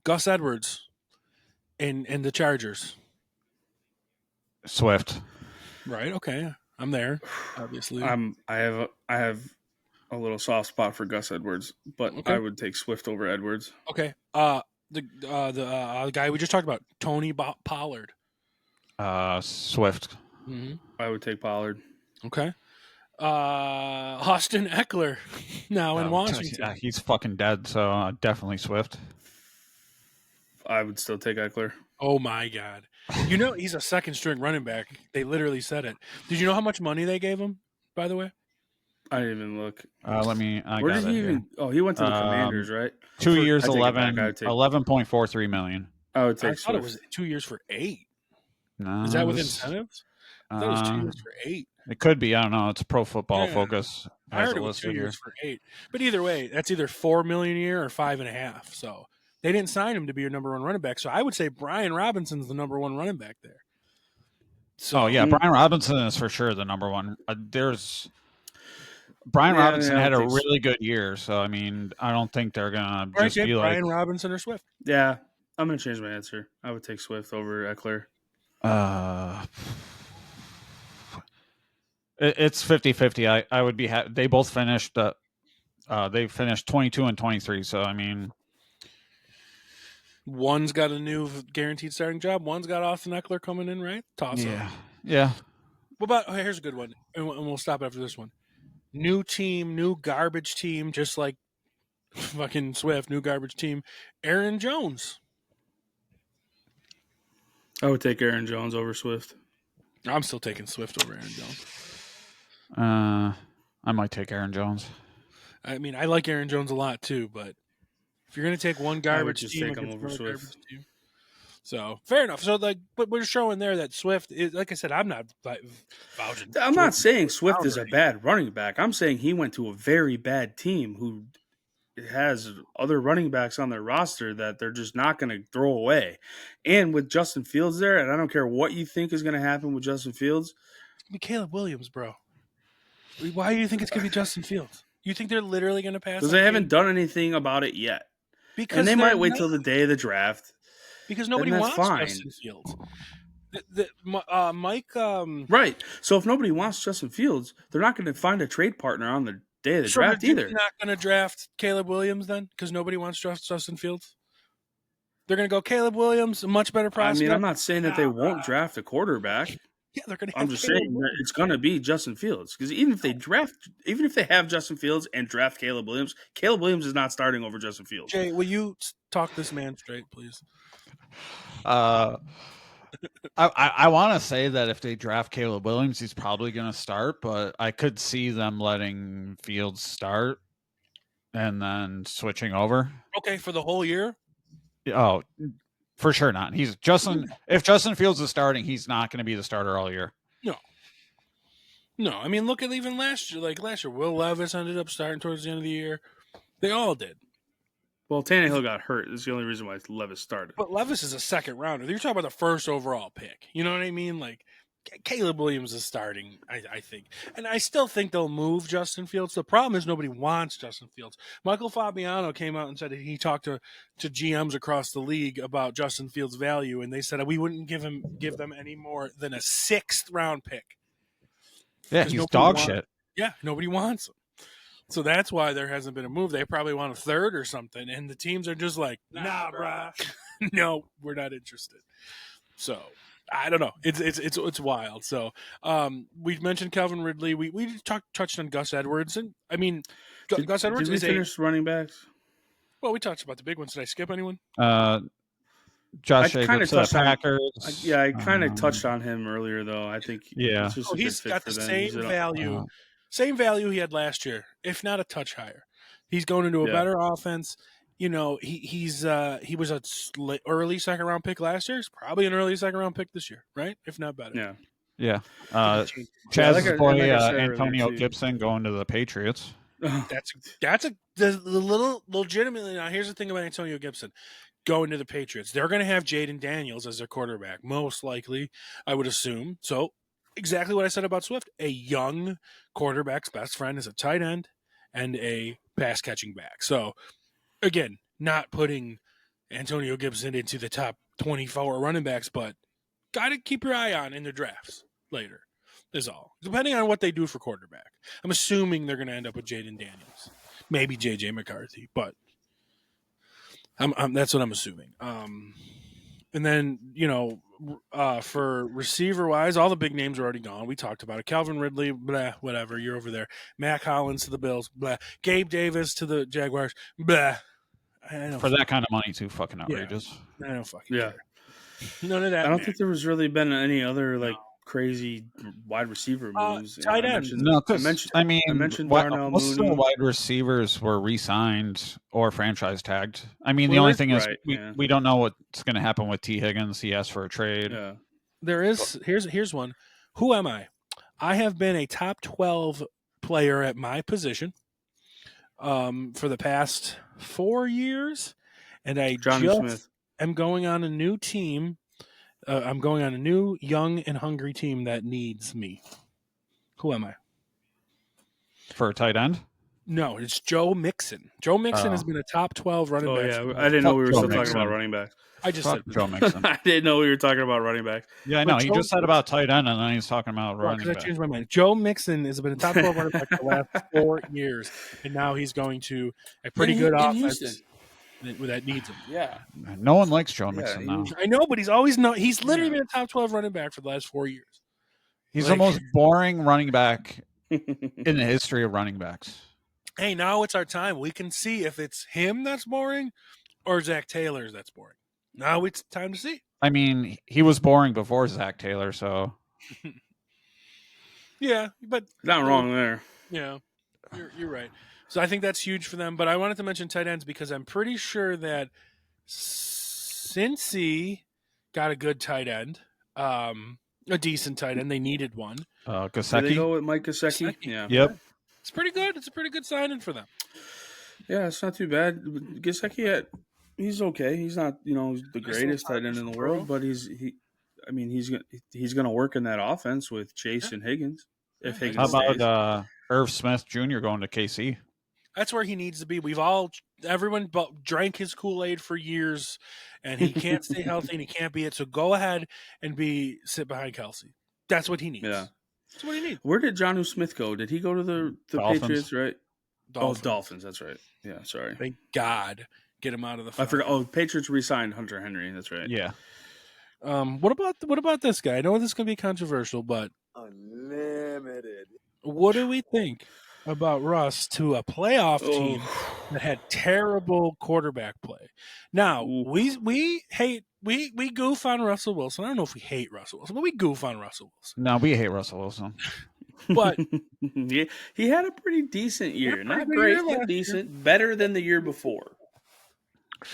Gus Edwards and the Chargers. Swift. Right, okay. I'm there, obviously. I have a little soft spot for Gus Edwards, but okay. I would take Swift over Edwards. Okay. The guy we just talked about, Tony Pollard. Swift. Mm-hmm. I would take Pollard. Okay. Austin Eckler now in Washington. Yeah, he's fucking dead, so definitely Swift. I would still take Eckler. Oh my God. You know he's a 2nd string running back. They literally said it. Did you know how much money they gave him, by the way? I didn't even look. Where did he even? Oh, he went to the Commanders, right? 2 years, 11.43 million. I would take. I thought it was 2 years for 8. No, is that with incentives? I thought it was 2 years for 8. It could be. I don't know. It's Pro Football Focus. I heard it was 2 years for 8. But either way, that's either $4 million a year or 5.5. So they didn't sign him to be your number 1 running back. So I would say Brian Robinson's the number 1 running back there. So Brian Robinson is for sure the number 1. Brian Robinson had a really good year, so I mean, I don't think they're gonna just be like Brian Robinson or Swift. Yeah, I'm gonna change my answer. I would take Swift over Eckler. It's 50-50. I would be. They both finished. They finished 22 and 23. So I mean, one's got a new guaranteed starting job. One's got Austin Eckler coming in, right? Toss up. Yeah. What about? Okay, here's a good one, and we'll stop after this one. New team, new garbage team, just like fucking Swift, new garbage team. Aaron Jones. I would take Aaron Jones over Swift. I'm still taking Swift over Aaron Jones. I might take Aaron Jones. I mean, I like Aaron Jones a lot too, but if you're going to take one garbage team, take him over Swift. So fair enough. So but we're showing there that Swift is, like I said, I'm not vouching. I'm not saying Swift is a bad running back. I'm saying he went to a very bad team who has other running backs on their roster that they're just not going to throw away. And with Justin Fields there, and I don't care what you think is going to happen with Justin Fields. It's going to be Caleb Williams, bro. Why do you think it's going to be Justin Fields? You think they're literally going to pass? Because they haven't done anything about it yet. And they might wait till the day of the draft. Because nobody wants Justin Fields. Mike. Right. So if nobody wants Justin Fields, they're not going to find a trade partner on the day of the draft either. They're not going to draft Caleb Williams then because nobody wants Justin Fields? They're going to go Caleb Williams, a much better prospect. I mean, I'm not saying that they won't draft a quarterback. Yeah, they're going to. I'm just saying that it's going to be Justin Fields because even if they have Justin Fields and draft Caleb Williams is not starting over Justin Fields. Jay, will you talk this man straight, please? I want to say that if they draft Caleb Williams, he's probably going to start, but I could see them letting Fields start and then switching over. Okay, for the whole year? Oh, for sure not. If Justin Fields is starting, he's not going to be the starter all year. No. I mean, look at even last year. Like last year, Will Levis ended up starting towards the end of the year. They all did. Well, Tannehill got hurt. That's the only reason why Levis started. But Levis is a second rounder. You're talking about the first overall pick. You know what I mean? Like, Caleb Williams is starting, I think. And I still think they'll move Justin Fields. The problem is nobody wants Justin Fields. Michael Fabiano came out and said he talked to GMs across the league about Justin Fields' value, and they said we wouldn't give them any more than a 6th round pick. Yeah, he's dog shit. Yeah, nobody wants him. So that's why there hasn't been a move. They probably want a 3rd or something, and the teams are just like, nah, brah. No, we're not interested. So I don't know. It's wild. So we mentioned Calvin Ridley. We touched on Gus Edwards, and I mean, Gus Edwards. Did we finish running backs? Well, we talked about the big ones. Did I skip anyone? Josh Jacobs, Packers. I kind of touched on him earlier, though. I think he's got the same value. Same value he had last year, if not a touch higher. He's going into a better offense. You know, he was a early 2nd round pick last year. He's probably an early 2nd round pick this year, right? If not better. Yeah. Chazz's boy Antonio Gibson going to the Patriots. That's the little legitimately. Now, here's the thing about Antonio Gibson going to the Patriots. They're going to have Jaden Daniels as their quarterback, most likely, I would assume. So exactly what I said about Swift. A young quarterback's best friend is a tight end and a pass catching back. So again, not putting Antonio Gibson into the top 24 running backs, but got to keep your eye on in their drafts later is all. Depending on what they do for quarterback. I'm assuming they're going to end up with Jaden Daniels. Maybe J.J. McCarthy, but that's what I'm assuming. And then, for receiver-wise, all the big names are already gone. We talked about it. Calvin Ridley, blah, whatever. You're over there. Mac Hollins to the Bills, blah. Gabe Davis to the Jaguars, blah. For that kind of money, too fucking outrageous. I don't fucking care. None of that. I don't think there was really been any other, crazy wide receiver moves. Tight end. I mentioned Darnell most Mooney. of the wide receivers were re-signed or franchise tagged. I mean, the only thing is we don't know what's going to happen with T. Higgins. He asked for a trade. Yeah. There is. Here's one. Who am I? I have been a top 12 player at my position for the past 4 years, and I am going on a new team. I'm going on a new, young, and hungry team that needs me. Who am I? For a tight end? No, it's Joe Mixon. Joe Mixon has been a top 12 running back. Oh, yeah. I didn't know we were still talking about running back. I just said Joe Mixon. I didn't know we were talking about running back. Yeah, I know. He just said about tight end, and then he's talking about running back. I changed my mind. Joe Mixon has been a top 12 running back for the last 4 years, and now he's going to a pretty good offense that needs him. Yeah. No one likes Joe Mixon now. I know, but he's literally been a top 12 running back for the last 4 years. He's the most boring running back in the history of running backs. Hey, now it's our time. We can see if it's him that's boring or Zach Taylor's that's boring. Now it's time to see. I mean, he was boring before Zach Taylor, so. Yeah, but. Not wrong there. Yeah, you're right. So I think that's huge for them. But I wanted to mention tight ends because I'm pretty sure that Cincy got a good tight end, a decent tight end. They needed one. Gesicki. Did they go with Mike Gesicki? Yeah. Yep. It's pretty good. It's a pretty good signing for them. Yeah, it's not too bad. Gesicki, he's okay. He's not, the greatest tight end in the world, but he's going to work in that offense with Chase and Higgins. If Higgins How about Irv Smith Jr. going to KC? That's where he needs to be. Everyone drank his Kool-Aid for years, and he can't stay healthy and he can't be it. So go ahead and sit behind Kelsey. That's what he needs. Yeah. That's what he needs. Where did Jonnu Smith go? Did he go to the Patriots, right? Dolphins. Oh, Dolphins. That's right. Yeah, sorry. Thank God. Get him out of the fire. I forgot. Oh, Patriots re-signed Hunter Henry. That's right. Yeah. What about this guy? I know this is going to be controversial, but unlimited. What do we think about Russ to a playoff team that had terrible quarterback play? Now, we goof on Russell Wilson. I don't know if we hate Russell Wilson, but we goof on Russell Wilson. No, we hate Russell Wilson. But yeah, he had a pretty decent year. Not great, but decent. Better than the year before.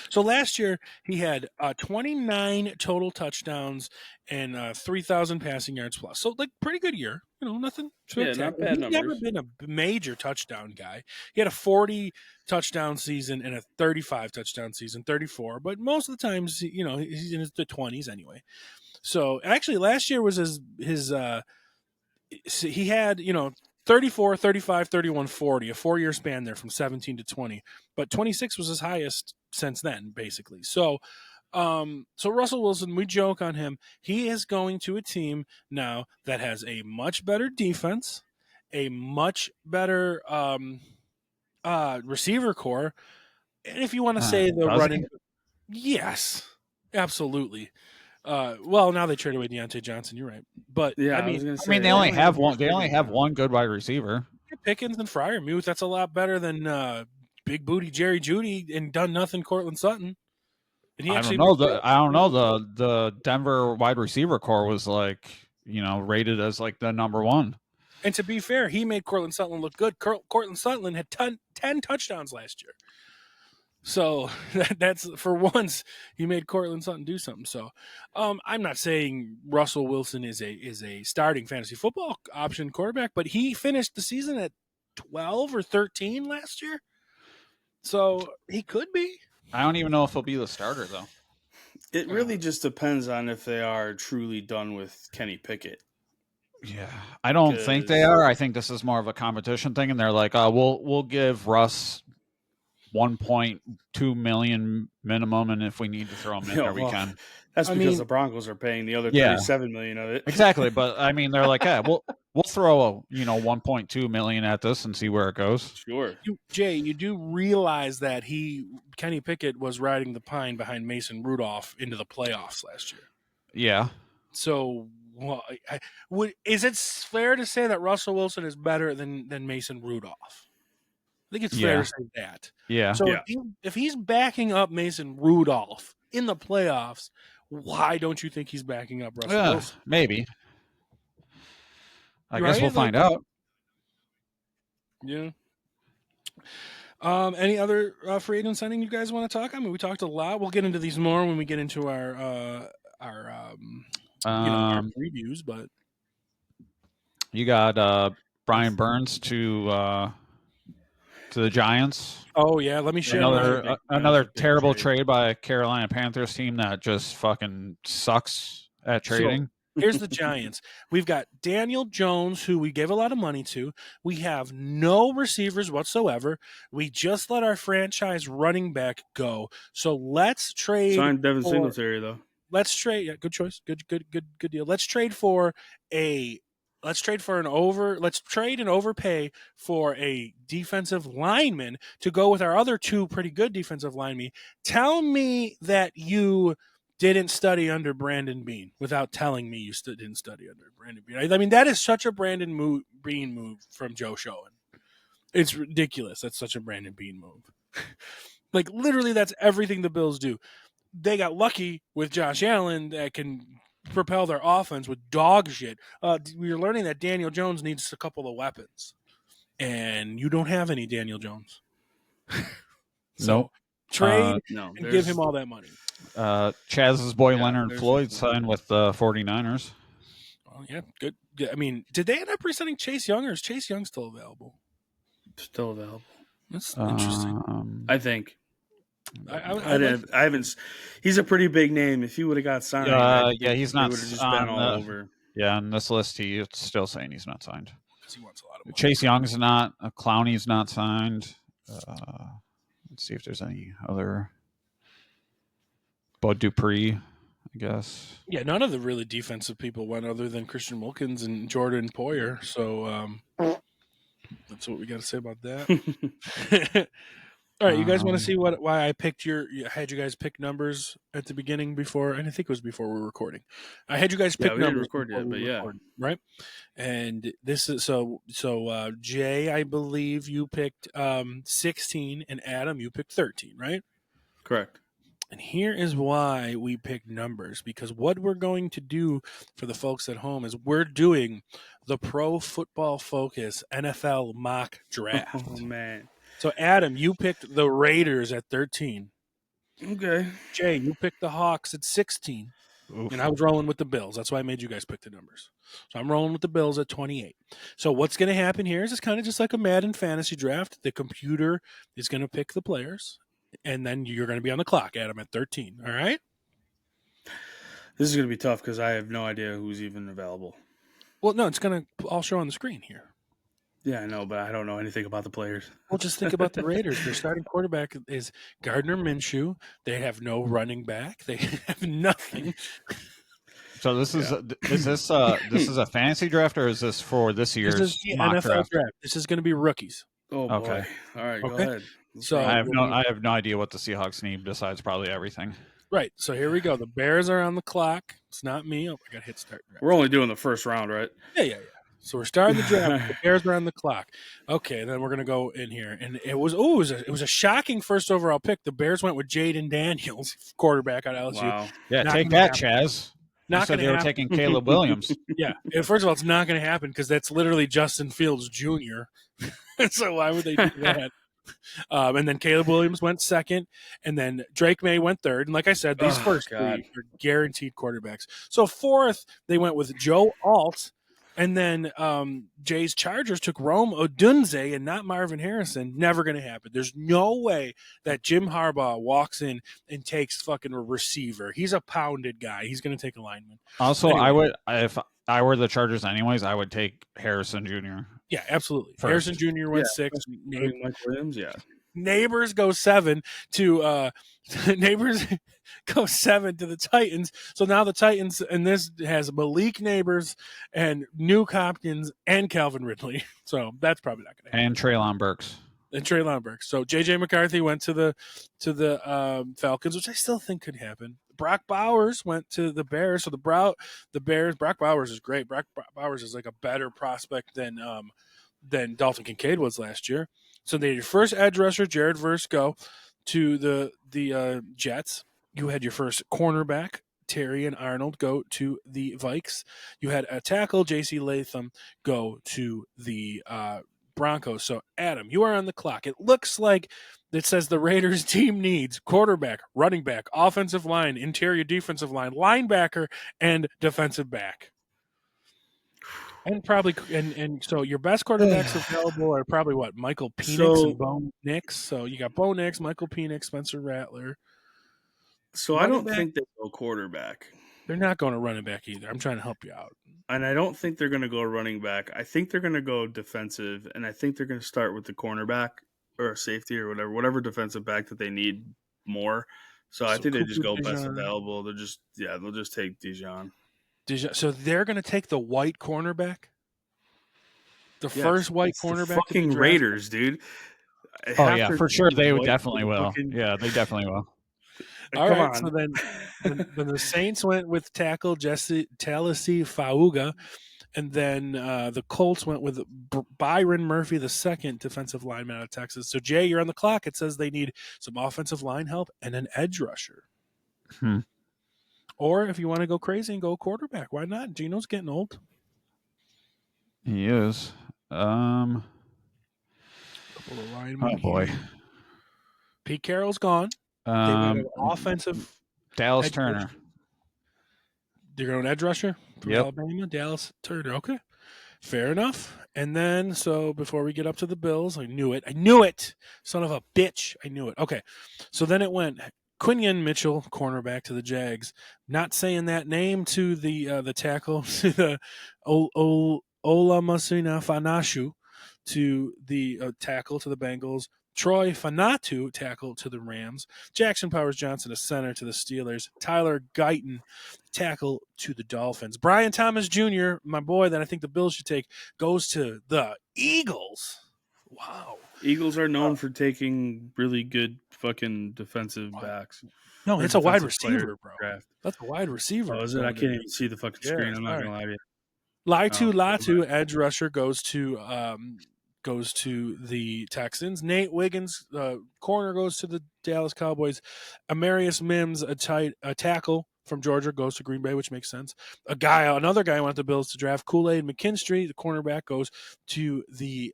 So last year he had 29 total touchdowns and 3,000 passing yards plus. So pretty good year. Nothing spectacular. Not bad He's numbers. never been a major touchdown guy. He had a 40 touchdown season and a 35 touchdown season, 34. But most of the times, he's in the 20s anyway. So actually, last year was his he had 34, 35, 31, 40, a 4-year span there from 17 to 20, but 26 was his highest since then, basically. So Russell Wilson, we joke on him. He is going to a team now that has a much better defense, a much better receiver core, and if you want to say the running, yes, absolutely. Well, now they traded away Deontay Johnson. You're right, but yeah, I mean, they only have one. They only have one good wide receiver. Pickens and Freiermuth. That's a lot better than big booty Jerry Jeudy and done nothing Cortland Sutton. And he I don't know. The Denver wide receiver core was rated as like the number one. And to be fair, he made Cortland Sutton look good. Cortland Sutton had 10 touchdowns last year. So that's for once he made Cortland Sutton do something. So I'm not saying Russell Wilson is a starting fantasy football option quarterback, but he finished the season at 12 or 13 last year. So he could be. I don't even know if he'll be the starter though. It really just depends on if they are truly done with Kenny Pickett. Yeah, I don't think they are. I think this is more of a competition thing, and they're like, we'll give Russ 1.2 million minimum, and if we need to throw him in there, we can. That's because the Broncos are paying the other 37 million of it. Exactly, but I mean, they're like, we'll throw 1.2 million at this and see where it goes. Sure, Jay, you do realize that Kenny Pickett was riding the pine behind Mason Rudolph into the playoffs last year. Yeah. So, is it fair to say that Russell Wilson is better than Mason Rudolph? I think it's fair to say that. Yeah. So if he's backing up Mason Rudolph in the playoffs, why don't you think he's backing up Russell Wilson? Maybe. I guess we'll find out. Yeah. Any other free agent signing you guys want to talk? I mean, we talked a lot. We'll get into these more when we get into our previews. But you got Brian Burns to the Giants. Oh yeah, let me show another terrible trade by a Carolina Panthers team that just fucking sucks at trading. So, here's the Giants. We've got Daniel Jones, who we gave a lot of money to. We have no receivers whatsoever. We just let our franchise running back go. So let's trade. Signed Devin Singletary though. Let's trade. Yeah, good choice. Good deal. Let's trade and overpay for a defensive lineman to go with our other two pretty good defensive linemen. Tell me that you didn't study under Brandon Beane without telling me you didn't study under Brandon Beane. I mean, that is such a Brandon Beane move from Joe Schoen. It's ridiculous. That's such a Brandon Beane move. Like, literally, that's everything the Bills do. They got lucky with Josh Allen that can propel their offense with dog shit. We're learning that Daniel Jones needs a couple of weapons, and you don't have any Daniel Jones. So trade and give him all that money. Chazz's boy Leonard Floyd signed with the 49ers. Oh yeah, good. I mean, did they end up re-signing Chase Young, or is Chase Young still available? Still available. That's interesting. I think. I haven't. He's a pretty big name. If he would have got signed, he's not. Would have just been all over. Yeah, on this list, he's still saying he's not signed. Because he wants a lot of money. Chase Young's not. Clowney's not signed. Let's see if there's any other. Bud Dupree, I guess. Yeah, none of the really defensive people went other than Christian Wilkins and Jordan Poyer. So that's what we got to say about that. All right, you guys want to see why I picked had you guys pick numbers at the beginning before, and I think it was before we were recording. I had you guys pick numbers. Didn't record yet, but record, right? And this is so Jay, I believe you picked 16, and Adam, you picked 13, right? Correct. And here is why we picked numbers, because what we're going to do for the folks at home is we're doing the Pro Football Focus NFL mock draft. Oh man. So, Adam, you picked the Raiders at 13. Okay. Jay, you picked the Hawks at 16. Oof. And I was rolling with the Bills. That's why I made you guys pick the numbers. So, I'm rolling with the Bills at 28. So, what's going to happen here is it's kind of just like a Madden fantasy draft. The computer is going to pick the players, and then you're going to be on the clock, Adam, at 13. All right? This is going to be tough because I have no idea who's even available. Well, no, it's going to all show on the screen here. Yeah, I know, but I don't know anything about the players. Well, just think about the Raiders. Their starting quarterback is Gardner Minshew. They have no running back. They have nothing. So this is this is a fantasy draft, or is this for this year's this is the mock NFL draft? This is going to be rookies. Oh, okay. Boy. All right, go Okay. ahead. So I have no idea what the Seahawks need besides probably everything. Right. So here we go. The Bears are on the clock. It's not me. Oh, I got to hit start draft. We're only doing the first round, right? Yeah. So we're starting the draft. The Bears are on the clock. Okay, then we're gonna go in here, and it was a shocking first overall pick. The Bears went with Jaden Daniels, quarterback out of LSU. Wow. Yeah, Not take gonna that, happen. Chaz. Not said gonna they were happen. taking Caleb Williams. Yeah. First of all, it's not going to happen because that's literally Justin Fields Jr. So why would they do that? And then Caleb Williams went second, and then Drake May went third. And like I said, these first three are guaranteed quarterbacks. So fourth, they went with Joe Alt. And then Jay's Chargers took Rome Odunze and not Marvin Harrison. Never going to happen. There's no way that Jim Harbaugh walks in and takes fucking a receiver. He's a pounded guy. He's going to take a lineman. Also, anyway. I would, if I were the Chargers anyways, I would take Harrison Jr. Yeah, absolutely. First. Harrison Jr. went 6. Mike Williams, yeah. Neighbors go 7 to Neighbors go 7 to the Titans. So now the Titans, and this has Malik Neighbors and Nuke Hopkins and Calvin Ridley. So that's probably not going to happen. And Treylon Burks. And Treylon Burks. So J.J. McCarthy went to the Falcons, which I still think could happen. Brock Bowers went to the Bears. So the Bears. Brock Bowers is great. Brock Bowers is like a better prospect than Dalton Kincaid was last year. So they had your first edge rusher, Jared Verse, go to the Jets. You had your first cornerback, Terry and Arnold, go to the Vikes. You had a tackle, J.C. Latham, go to the Broncos. So, Adam, you are on the clock. It looks like it says the Raiders team needs quarterback, running back, offensive line, interior defensive line, linebacker, and defensive back. And probably, and so your best quarterbacks available are probably what? Michael Penix and Bo Nix. So you got Bo Nix, Michael Penix, Spencer Rattler. So I don't think they go quarterback. They're not going to running back either. I'm trying to help you out. And I don't think they're going to go running back. I think they're going to go defensive, and I think they're going to start with the cornerback or safety or whatever defensive back that they need more. So I think they just go best available. They'll just take Bijan. So they're going to take the white cornerback? The first white cornerback? The fucking Raiders, dude. Oh, yeah, for sure. They definitely will. Yeah, they definitely will. All right, so then the Saints went with tackle Talisi Fauga, and then the Colts went with Byron Murphy, the second defensive lineman out of Texas. So, Jay, you're on the clock. It says they need some offensive line help and an edge rusher. Or if you want to go crazy and go quarterback, why not? Gino's getting old. He is. Couple of linemen boy. here. Pete Carroll's gone. They got an offensive Dallas Turner. They're going edge rusher from Alabama. Dallas Turner. Okay. Fair enough. And then, so before we get up to the Bills, I knew it. Son of a bitch. I knew it. Okay. So then it went Quinion Mitchell, cornerback to the Jags. Not saying that name to the tackle, to the Olamasina Fanashu, to the tackle to the Bengals. Troy Fanatu, tackle to the Rams. Jackson Powers Johnson, a center to the Steelers. Tyler Guyton, tackle to the Dolphins. Brian Thomas Jr., my boy that I think the Bills should take, goes to the Eagles. Wow. Eagles are known for taking really good fucking defensive backs. No, it's a wide receiver, bro. Draft. That's a wide receiver. Oh, is it? I can't even see the fucking screen. I'm not going to lie to you. Latu, edge rusher, goes to the Texans. Nate Wiggins, corner, goes to the Dallas Cowboys. Amarius Mims, a tackle from Georgia, goes to Green Bay, which makes sense. Another guy went the Bills to draft. Kool-Aid McKinstry, the cornerback, goes to the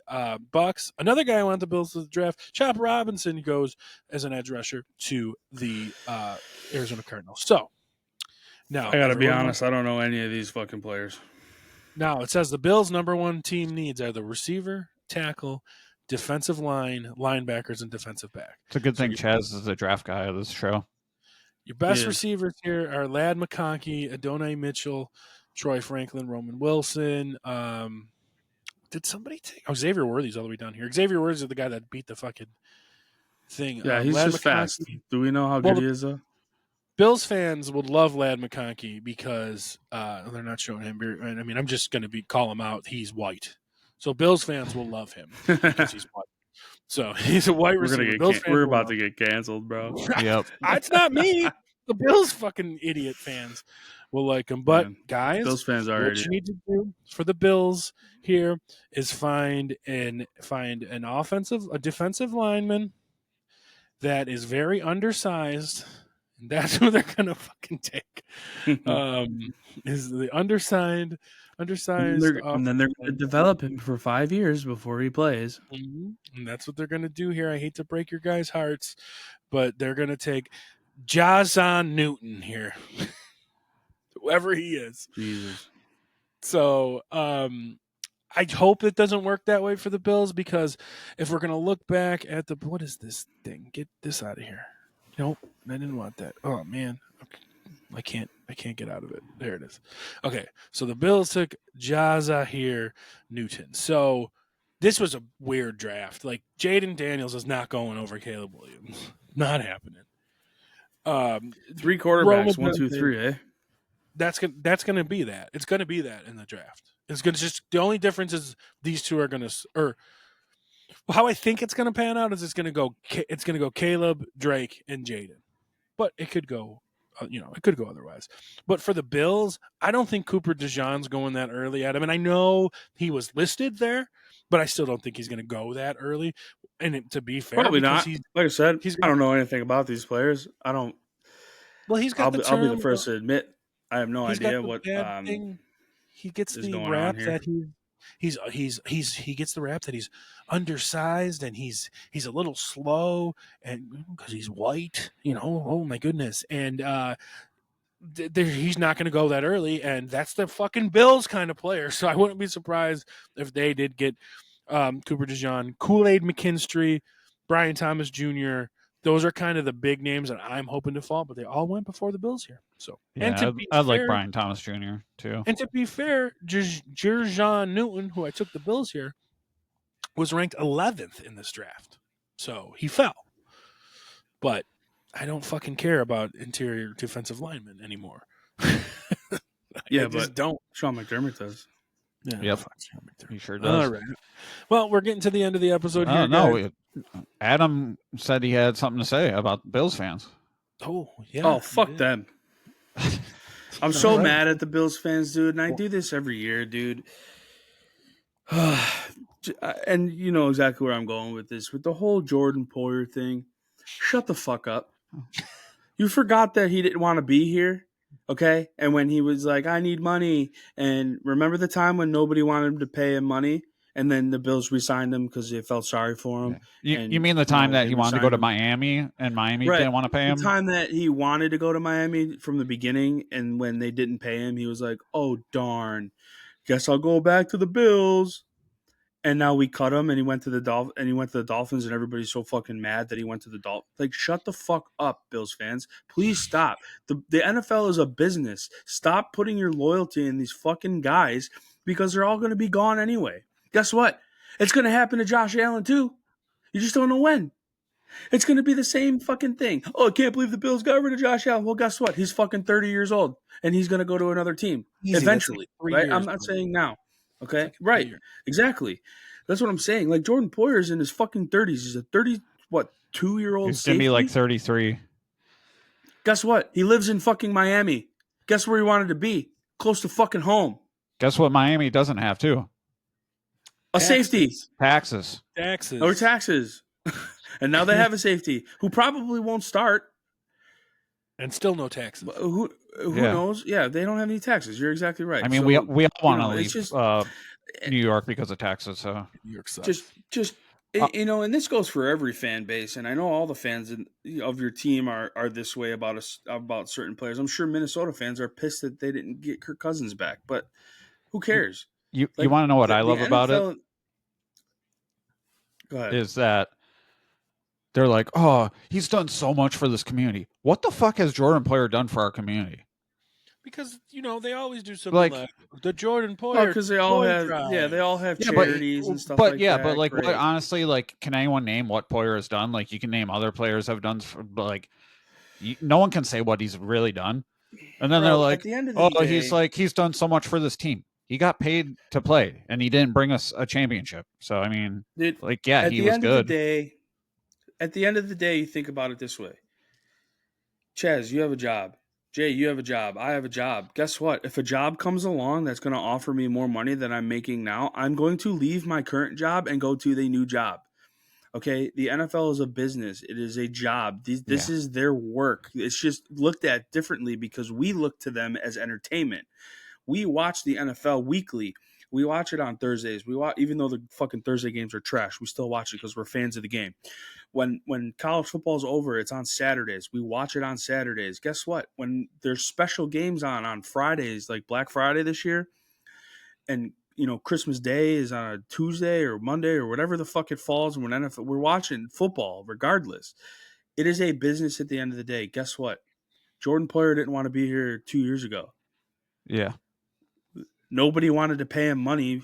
Bucks. Another guy went the Bills to the draft. Chop Robinson goes as an edge rusher to the Arizona Cardinals. So now I got to be honest, I don't know any of these fucking players. Now it says the Bills' number one team needs are the receiver, tackle, defensive line, linebackers, and defensive back. It's a good thing Chaz is the draft guy of this show. Your best receivers here are Ladd McConkey, Adonai Mitchell, Troy Franklin, Roman Wilson. Did somebody take? Oh, Xavier Worthy's all the way down here. Xavier Worthy's the guy that beat the fucking thing. Yeah, he's Ladd just McConkey. fast. Do we know how good he is, though? Bills fans would love Ladd McConkey because they're not showing him. I mean, I'm just going to call him out. He's white. So Bills fans will love him because he's white. So he's a white receiver. We're about to get canceled, bro. Yep. It's not me. The Bills fucking idiot fans will like him. But guys, Bills fans are what you need to do for the Bills here is find a defensive lineman that is very undersized. And that's who they're gonna fucking take. Is the undersized, and then they're gonna develop him for 5 years before he plays. And that's what they're gonna do here. I hate to break your guys' hearts, but they're gonna take Chazz Newton here, whoever he is. Jesus. So I hope it doesn't work that way for the Bills, because if we're gonna look back at what is this thing? Get this out of here. Nope, I didn't want that. Oh man, okay. I can't get out of it. There it is. Okay, so the Bills took Chazz Newton. So this was a weird draft. Like Jaden Daniels is not going over Caleb Williams. Not happening. 3 quarterbacks, 1, 2, 3. That's gonna be that. It's gonna be that in the draft. It's gonna just the only difference is these two are gonna how I think it's gonna pan out is it's gonna go Caleb, Drake, and Jaden, but it could go. It could go otherwise. But for the Bills, I don't think Cooper DeJean's going that early at him. And I know he was listed there, but I still don't think he's going to go that early. And to be fair, probably not. Like I said, I don't know anything about these players. I don't. Well, he's got I'll be the first to admit I have no idea what thing. He gets the rap that he gets the rap that he's undersized and he's a little slow, and because he's white, oh my goodness. And he's not going to go that early, and that's the fucking Bills kind of player. So I wouldn't be surprised if they did get Cooper DeJean, Kool-Aid McKinstry, Brian Thomas Jr. Those are kind of the big names that I'm hoping to fall, but they all went before the Bills here. So, yeah, I like Brian Thomas Jr. too. And to be fair, Chazz Newton, who I took the Bills here, was ranked 11th in this draft. So he fell. But I don't fucking care about interior defensive linemen anymore. But don't. Sean McDermott does. Yeah, yep. He sure does. All right. Well, we're getting to the end of the episode here. No, Adam said he had something to say about Bills fans. Oh, yeah. Oh, fuck them. I'm so mad at the Bills fans, dude, and I do this every year, dude. And you know exactly where I'm going with this. With the whole Jordan Poyer thing, shut the fuck up. You forgot that he didn't want to be here, okay? And when he was like, I need money, and remember the time when nobody wanted him to pay him money? And then the Bills re-signed him because they felt sorry for him. Yeah. You mean the time that he wanted to go to Miami and Miami didn't want to pay him? The time that he wanted to go to Miami from the beginning, and when they didn't pay him, he was like, oh, darn. Guess I'll go back to the Bills. And now we cut him, and he went to the Dolphins, and everybody's so fucking mad that he went to the Dolphins. Like, shut the fuck up, Bills fans. Please stop. The NFL is a business. Stop putting your loyalty in these fucking guys because they're all going to be gone anyway. Guess what? It's going to happen to Josh Allen too. You just don't know when. It's going to be the same fucking thing. Oh, I can't believe the Bills got rid of Josh Allen. Well, guess what? He's fucking 30 years old, and he's going to go to another team eventually. Right? Years, I'm not saying now. Okay? Right. Exactly. That's what I'm saying. Like, Jordan Poyer's in his fucking 30s. He's a 2-year-old He's going to be like 33. Guess what? He lives in fucking Miami. Guess where he wanted to be? Close to fucking home. Guess what Miami doesn't have, too? A safety. Taxes. Or taxes. And now they have a safety who probably won't start. And still no taxes. Who knows? Yeah, they don't have any taxes. You're exactly right. I mean, we all want to leave New York because of taxes. So New York sucks. And this goes for every fan base. And I know all the fans of your team are this way about certain players. I'm sure Minnesota fans are pissed that they didn't get Kirk Cousins back. But who cares? You want to know what I love about it? Go ahead. Is that they're like, oh, he's done so much for this community. What the fuck has Jordan Poyer done for our community? Because they always do something like the Jordan Poyer. Oh, because they all have charities and stuff like that. But like, Great. honestly, like, can anyone name what Poyer has done? Like, you can name other players have done, but like, no one can say what he's really done. And then they're like, he's done so much for this team. He got paid to play, and he didn't bring us a championship. So I mean, he was good. At the end of the day, you think about it this way: Chazz, you have a job. Jay, you have a job. I have a job. Guess what? If a job comes along that's going to offer me more money than I'm making now, I'm going to leave my current job and go to the new job. Okay? The NFL is a business. It is a job. This is their work. It's just looked at differently because we look to them as entertainment. We watch the NFL weekly. We watch it on Thursdays. Even though the fucking Thursday games are trash, we still watch it because we're fans of the game. When college football is over, it's on Saturdays. We watch it on Saturdays. Guess what? When there's special games on Fridays, like Black Friday this year, and Christmas Day is on a Tuesday or Monday or whatever the fuck it falls, and when NFL, we're watching football regardless. It is a business at the end of the day. Guess what? Jordan Poyer didn't want to be here 2 years ago. Yeah. Nobody wanted to pay him money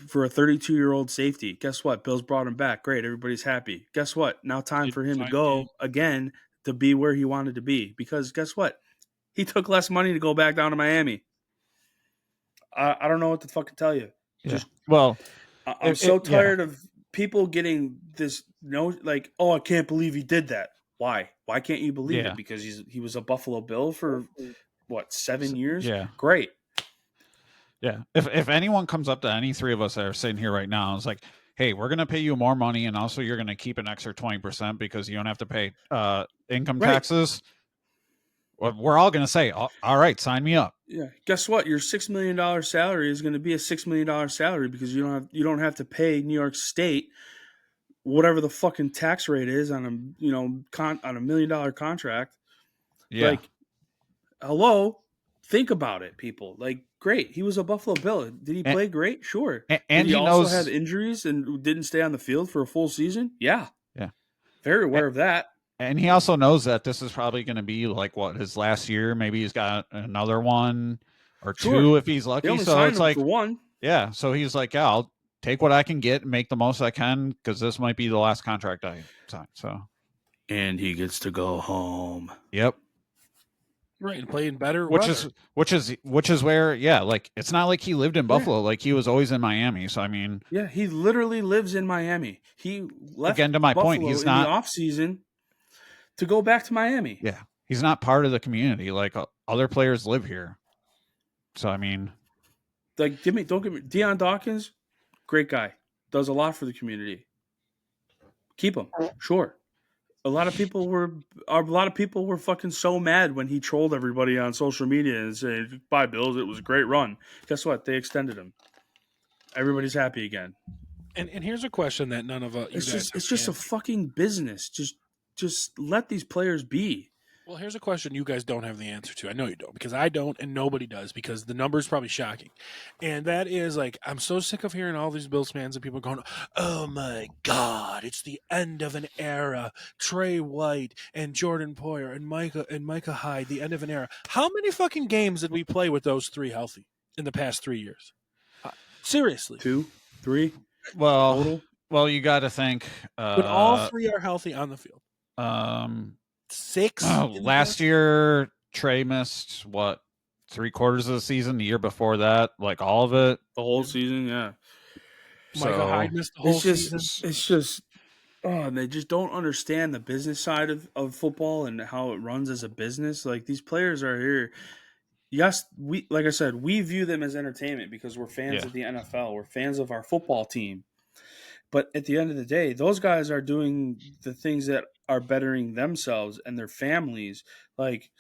for a 32-year-old safety. Guess what? Bills brought him back. Great. Everybody's happy. Guess what? Now time for him to go again to be where he wanted to be. Because guess what? He took less money to go back down to Miami. I don't know what to fucking tell you. Yeah. I'm so tired of people getting this I can't believe he did that. Why? Why can't you believe it? Because he was a Buffalo Bill for 7 years? Yeah. Great. Yeah. If anyone comes up to any three of us that are sitting here right now, it's like, hey, we're going to pay you more money, and also you're going to keep an extra 20% because you don't have to pay income taxes. Well, we're all going to say, all right, sign me up. Yeah. Guess what? Your $6 million salary is going to be a $6 million salary because you don't have to pay New York State whatever the fucking tax rate is on a on $1 million contract. Yeah. Like, hello. Think about it, people. Like, great. He was a Buffalo Bill. Did he play great? Sure. And did he also have injuries and didn't stay on the field for a full season? Yeah. Yeah. Very aware of that. And he also knows that this is probably going to be like his last year. Maybe he's got another one or two if he's lucky. So it's like for one. Yeah. So he's like, yeah, I'll take what I can get and make the most I can because this might be the last contract I sign. So. And he gets to go home. Yep. Right, and playing better, which is where like it's not like he lived in Buffalo, like he was always in Miami. So I mean, he literally lives in Miami. He left again to my Buffalo point. He's in not the off season to go back to Miami. Yeah, he's not part of the community. Like other players live here. So I mean, like don't give me Deion Dawkins, great guy, does a lot for the community. Keep him, sure. A lot of people were fucking so mad when he trolled everybody on social media and said, "Bye, Bills. It was a great run." Guess what? They extended him. Everybody's happy again. And here's a question that none of us. It's just a fucking business. Just let these players be. Well, here's a question you guys don't have the answer to. I know you don't, because I don't, and nobody does, because the number is probably shocking. And that is, like, I'm so sick of hearing all these Bills fans and people going, oh, my God, it's the end of an era. Trey White and Jordan Poyer and Micah Hyde, the end of an era. How many fucking games did we play with those three healthy in the past 3 years? Seriously. 2, 3? Well, you got to think. But all three are healthy on the field. 6 last year Trey missed 3/4 of the season. The year before that, like all of it, the whole season. Yeah, Micah Hyde missed the whole season. It's just they just don't understand the business side of football and how it runs as a business. Like, these players are here. Yes, like I said, we view them as entertainment because we're fans of the NFL. We're fans of our football team. But at the end of the day, those guys are doing the things that are bettering themselves and their families. Like,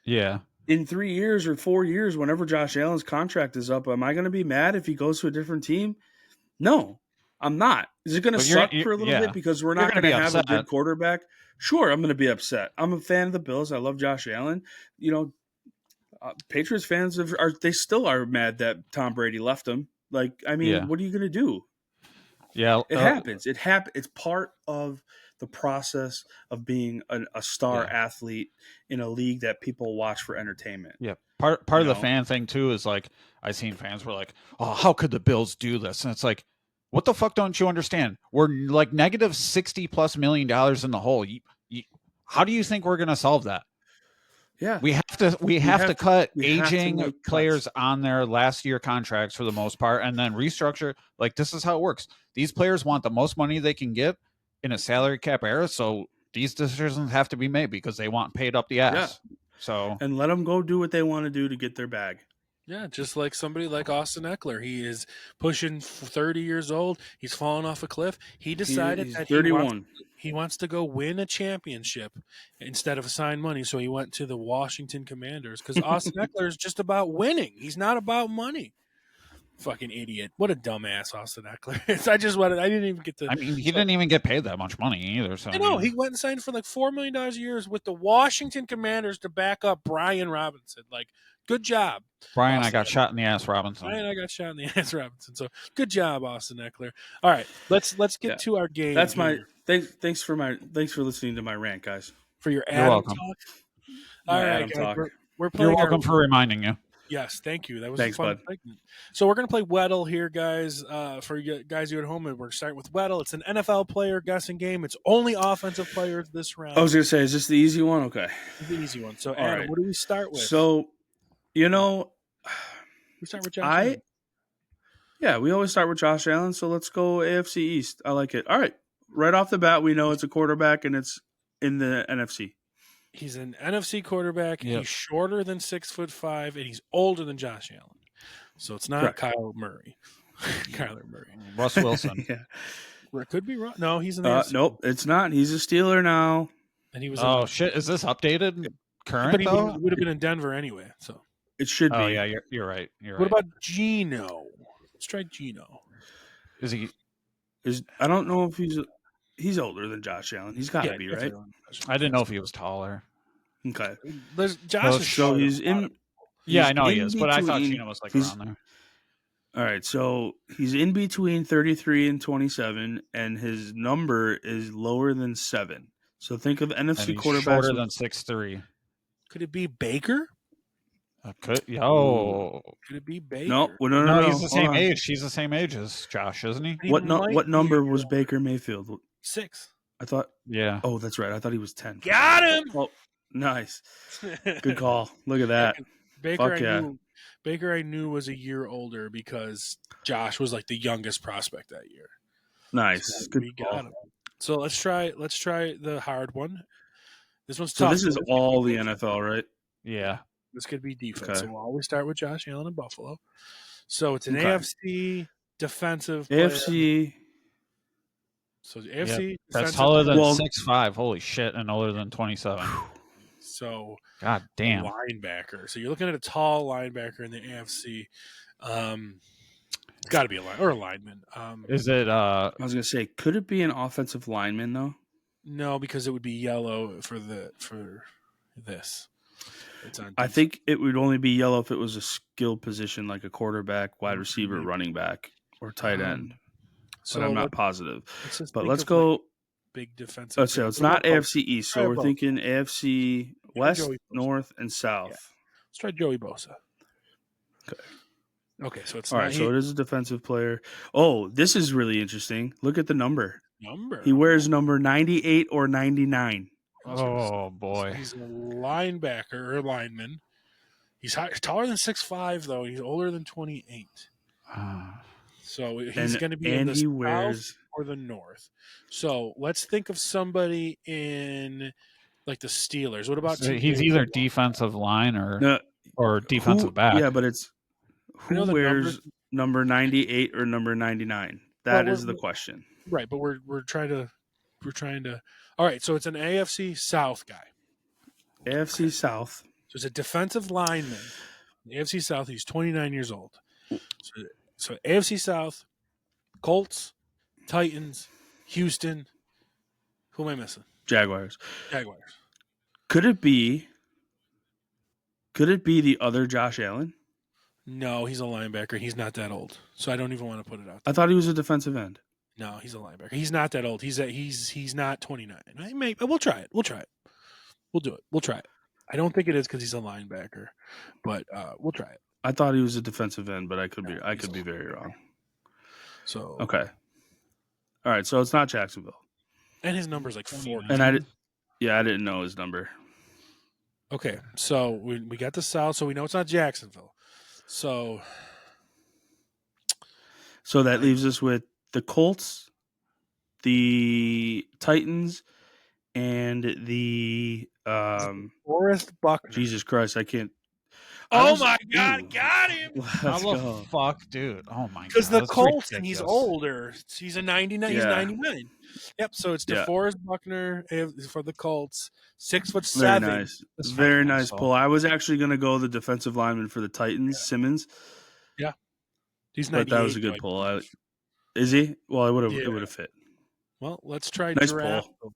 in 3 years or 4 years, whenever Josh Allen's contract is up, am I going to be mad if he goes to a different team? No, I'm not. Is it going to suck for a little bit because we're not going to have a good quarterback? Sure, I'm going to be upset. I'm a fan of the Bills. I love Josh Allen. Patriots fans they still are mad that Tom Brady left them. Like, I mean, what are you going to do? Yeah, it happens. It's part of the process of being a star athlete in a league that people watch for entertainment. Yeah. Part of the fan thing too is like I've seen fans were like, "Oh, how could the Bills do this?" And it's like, what the fuck don't you understand? We're like negative $60+ million in the hole. How do you think we're going to solve that? Yeah, we have to cut aging players cuts on their last year contracts for the most part, and then restructure. Like, this is how it works. These players want the most money they can get in a salary cap era, so these decisions have to be made because they want paid up the ass. Yeah. So and let them go do what they want to do to get their bag. Yeah, just like somebody like Austin Eckler. He is pushing 30 years old. He's fallen off a cliff. He decided He's that 31. he wants to go win a championship instead of assign money. So he went to the Washington Commanders because Austin Eckler is just about winning. He's not about money. Fucking idiot. What a dumbass Austin Eckler is. I didn't even get to. I mean, he didn't even get paid that much money either. So I know. He went and signed for like $4 million a year with the Washington Commanders to back up Brian Robinson. Like, good job. Brian, I got shot in the ass, Robinson. Brian, I got shot in the ass, Robinson. So good job, Austin Eckler. All right, let's get to our game. That's my thanks for listening to my rant, guys. For your Adam talk. All right, guys, talk. We're playing. You're welcome for reminding you. Yes, thank you. That was Thanks, a fun segment. So we're going to play Weddle here, guys. For you guys, you at home, and we're starting with Weddle. It's an NFL player guessing game. It's only offensive players this round. I was going to say, is this the easy one? Okay. The easy one. So, Adam, what do we start with? So, we start with Josh Allen. Yeah, we always start with Josh Allen, so let's go AFC East. I like it. All right. Right off the bat, we know it's a quarterback, and it's in the NFC. He's an NFC quarterback. Yep. He's shorter than 6'5", and he's older than Josh Allen. So it's not Kyler Murray. Kyler Murray. Russ Wilson. It could be wrong. No, he's in the nope, it's not. He's a Steeler now. And he was. Oh shit! Is this updated? Current? But he would have been in Denver anyway. So it should be. Oh yeah, you're right. What about Geno? Let's try Geno. Is he? I don't know if he's older than Josh Allen. He's got to be, right? I didn't know if he was taller. Okay. Josh is so he's in. Yeah, I know he is, but I thought Geno was like around there. All right, so he's in between 33 and 27, and his number is lower than 7. So think of NFC quarterbacks. Shorter than 6'3". Could it be Baker? Could it be Baker? No. He's the same age. He's the same age as Josh, isn't he? What number was Baker Mayfield? 6. I thought. Yeah. Oh, that's right. I thought he was 10. Got him. Oh, nice. Good call. Look at that. Baker, I knew was a year older because Josh was like the youngest prospect that year. Nice. So good we call. got him. So let's try the hard one. This one's so tough. This is all the NFL, right? Yeah. This could be defense. Okay. So we'll always start with Josh Allen in Buffalo. So it's an AFC defensive AFC. Player. So the AFC that's taller than 6'5". Holy shit, and older than 27. So God damn. Linebacker. So you're looking at a tall linebacker in the AFC. It's got to be a lineman. Is it? I was gonna say, could it be an offensive lineman though? No, because it would be yellow for this. I think it would only be yellow if it was a skilled position like a quarterback, wide receiver, running back, or tight end. But I'm not positive. But let's go. Big defensive. Let's say it's not AFC East, so we're thinking AFC West, North, and South. Yeah. Let's try Joey Bosa. Okay, so it's all right. So it is a defensive player. Oh, this is really interesting. Look at the number. He wears number 98 or 99. Oh boy, he's a linebacker or lineman. He's taller than 6'5", though. He's older than 28. So he's going to be in the South or the North. So let's think of somebody in like the Steelers. What about he's either defensive line or defensive back. Yeah, but it's who wears number 98 or number 99. That is the question. Right, but we're trying to. All right, so it's an AFC South guy. AFC South. So it's a defensive lineman. AFC South. He's 29 years old. So AFC South, Colts, Titans, Houston. Who am I missing? Jaguars. Jaguars. Could it be the other Josh Allen? No, he's a linebacker. He's not that old. So I don't even want to put it out there. I thought he was a defensive end. No, he's a linebacker. He's not that old. He's not 29. We'll try it. We'll do it. We'll try it. I don't think it is because he's a linebacker, but we'll try it. I thought he was a defensive end, but I could be very wrong. So okay, all right. So it's not Jacksonville, and his number's like 40. And I didn't know his number. Okay, so we got the South, so we know it's not Jacksonville. So that leaves us with the Colts, the Titans, and the Forrest Buckner. Jesus Christ, I can't. Oh my God, got him! How the fuck, dude? Oh my God! Because the Colts, and he's older. He's a 99. He's 99. Yep. So it's DeForest Buckner for the Colts. 6'7". Very nice. Very nice pull. I was actually going to go the defensive lineman for the Titans, Simmons. Yeah. He's 98. But that was a good pull. Is he? Well, it would have fit. Well, let's try nice draft. Pull.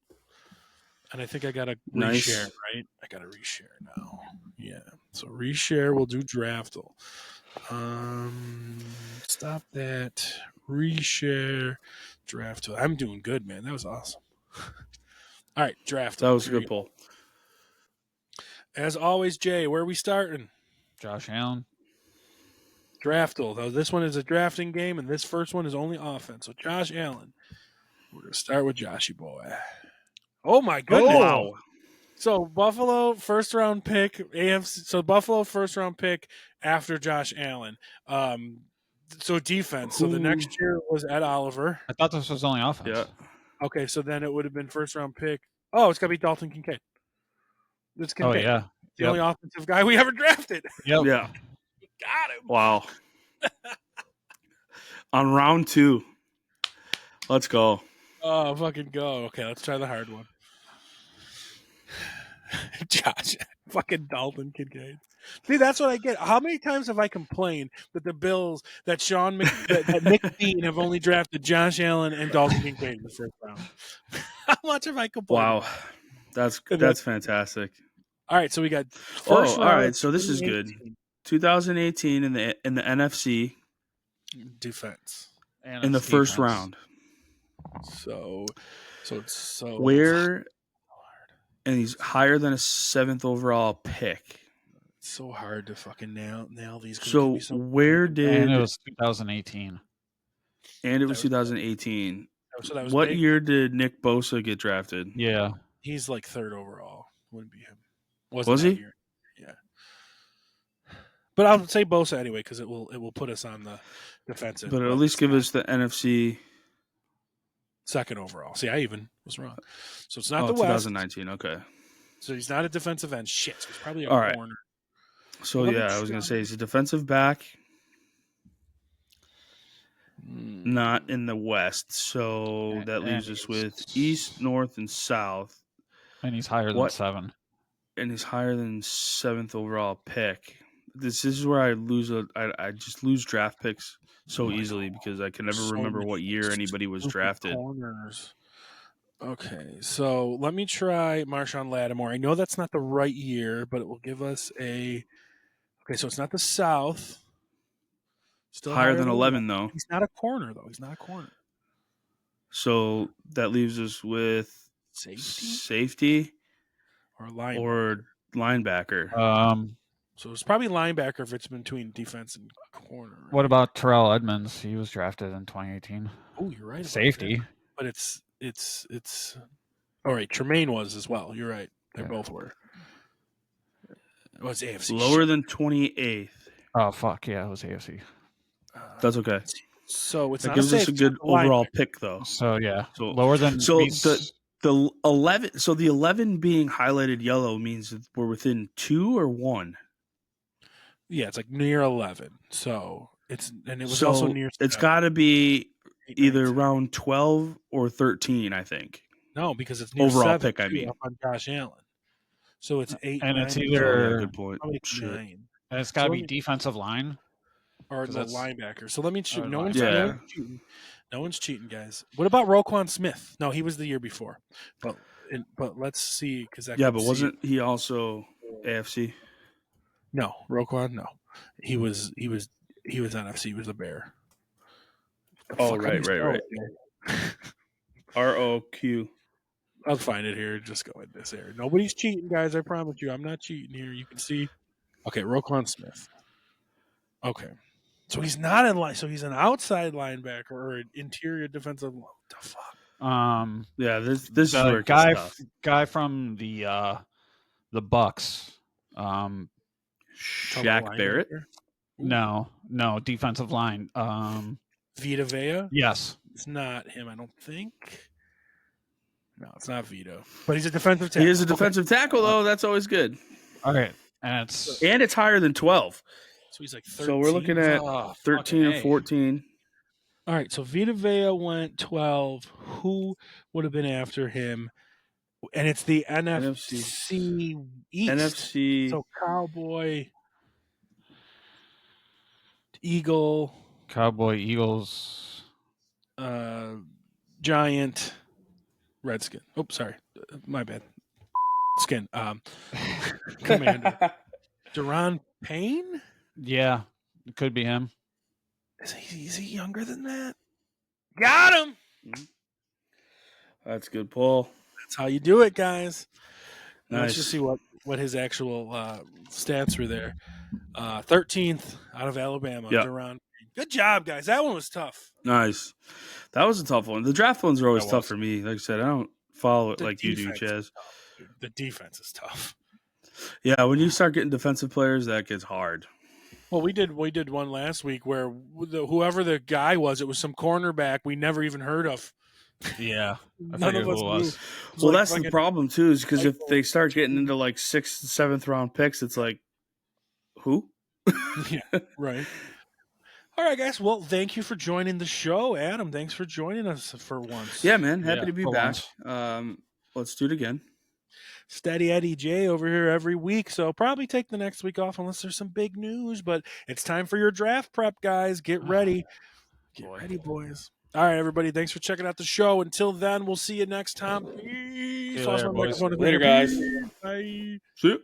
And I think I got to reshare, right? I got to reshare now. Yeah. So reshare, we'll do Draftle. Stop that. Reshare, Draftle. I'm doing good, man. That was awesome. All right, Draftle. That was a good pull. As always, Jay, where are we starting? Josh Allen. Draftle. Though this one is a drafting game, and this first one is only offense. So Josh Allen. We're going to start with Joshy boy. Oh, my goodness. Oh, wow. So Buffalo first round pick, AFC. So Buffalo first round pick after Josh Allen. So defense. So the next year was Ed Oliver. I thought this was only offense. Yeah. Okay, so then it would have been first round pick. Oh, it's got to be Dalton Kincaid. It's Kincaid. Oh yeah, the only offensive guy we ever drafted. Yep. Yeah. Got him. Wow. On round 2. Let's go. Oh, fucking go. Okay, let's try the hard one. Josh, fucking Dalton Kincaid. See, that's what I get. How many times have I complained that the Bills, that that Nick Dean have only drafted Josh Allen and Dalton Kincaid in the first round? How much have I complained? Wow, that's fantastic. All right, so we got first round. All right, so this is good. 2018 in the NFC defense in the first round. So where, and he's higher than a 7th overall pick. It's so hard to fucking nail these. So where did? And it was 2018. And it was 2018. So that was what big. year did Nick Bosa get drafted? Yeah, he's like 3rd overall. Wouldn't be him. Was he? Year. Yeah. But I'll say Bosa anyway because it will put us on the defensive. But at least give us the NFC 2nd overall. See, I even was wrong. So it's not the West. 2019. Okay. So he's not a defensive end. Shit. So he's probably a All right. corner. So I was gonna say he's a defensive back. Not in the West. So that leaves us with East, North, and South. And he's higher than 7. And he's higher than 7th overall pick. This is where I just lose draft picks so easily because I can never remember what year anybody was drafted. Corners. Okay, so let me try Marshawn Lattimore. I know that's not the right year, but it will give us a. Okay, so it's not the South. Still higher than 11, though. He's not a corner, though. He's not a corner. So that leaves us with safety or linebacker. So it's probably linebacker if it's between defense and corner. Right? What about Terrell Edmonds? He was drafted in 2018. Oh, you're right. Safety. But it's. All right, Tremaine was as well. You're right. They both were. It was AFC. Lower than 28th. Oh, fuck. Yeah, it was AFC. That's okay. So it's that gives us a good overall pick, though. So, yeah. So lower than... So the 11... So the 11 being highlighted yellow means that we're within 2 or 1? Yeah, it's like near 11. So it was also near... It's got to be either around 12 or 13, I think. No, because it's near overall 7 pick, I mean. On Josh Allen. So it's 8, and 9, it's either... Good point. 9. And it's got to be defensive line. Or the linebacker. So let me shoot. No one's cheating. No one's cheating, guys. What about Roquan Smith? No, he was the year before. But let's see because but wasn't he also AFC? No, Roquan. No, he was NFC. He was a Bear. Oh, right. ROQ. I'll find it here. Just go in this area. Nobody's cheating, guys. I promise you. I'm not cheating here. You can see. Okay, Roquan Smith. Okay. So he's not in line. So he's an outside linebacker or an interior defensive. What the fuck? Yeah, this is where it guy gets tough. guy from the Bucks. Shaq Barrett. No, defensive line. Vita Vea? Yes. It's not him, I don't think. No, it's not Vito. But he's a defensive tackle. He is a defensive tackle, though. That's always good. All right. And it's higher than 12. So he's like 13. So we're looking at 13 or 14. All right, so Vita Vea went 12. Who would have been after him? And it's the NFC East. NFC. So Cowboy, Eagle. Cowboy, Eagles. Giant, Redskin. Oh, sorry. My bad. Skin. Commander. Deron Payne? Yeah, it could be him. Is he younger than that? Got him. That's a good pull. That's how you do it, guys. Nice. Let's just see what his actual stats were there. 13th out of Alabama. Yep. Deron. Good job, guys. That one was tough. Nice. That was a tough one. The draft ones are always tough for me. Like I said, I don't follow it like you do, Chaz. The defense is tough. Yeah, when you start getting defensive players, that gets hard. Well, we did one last week where whoever the guy was, it was some cornerback we never even heard of. Yeah, None of us knew. Well, that's the problem too, is because if they start getting into like 6th, 7th round picks, it's like, who? Yeah, right. All right, guys. Well, thank you for joining the show, Adam. Thanks for joining us for once. Yeah, man. Happy to be back. Let's do it again. Steady Eddie J over here every week, so probably take the next week off unless there's some big news. But it's time for your draft prep, guys. Get ready. Get ready, boys. All right, everybody. Thanks for checking out the show. Until then, we'll see you next time. Peace. Later, boys. Later, guys. Bye. See you.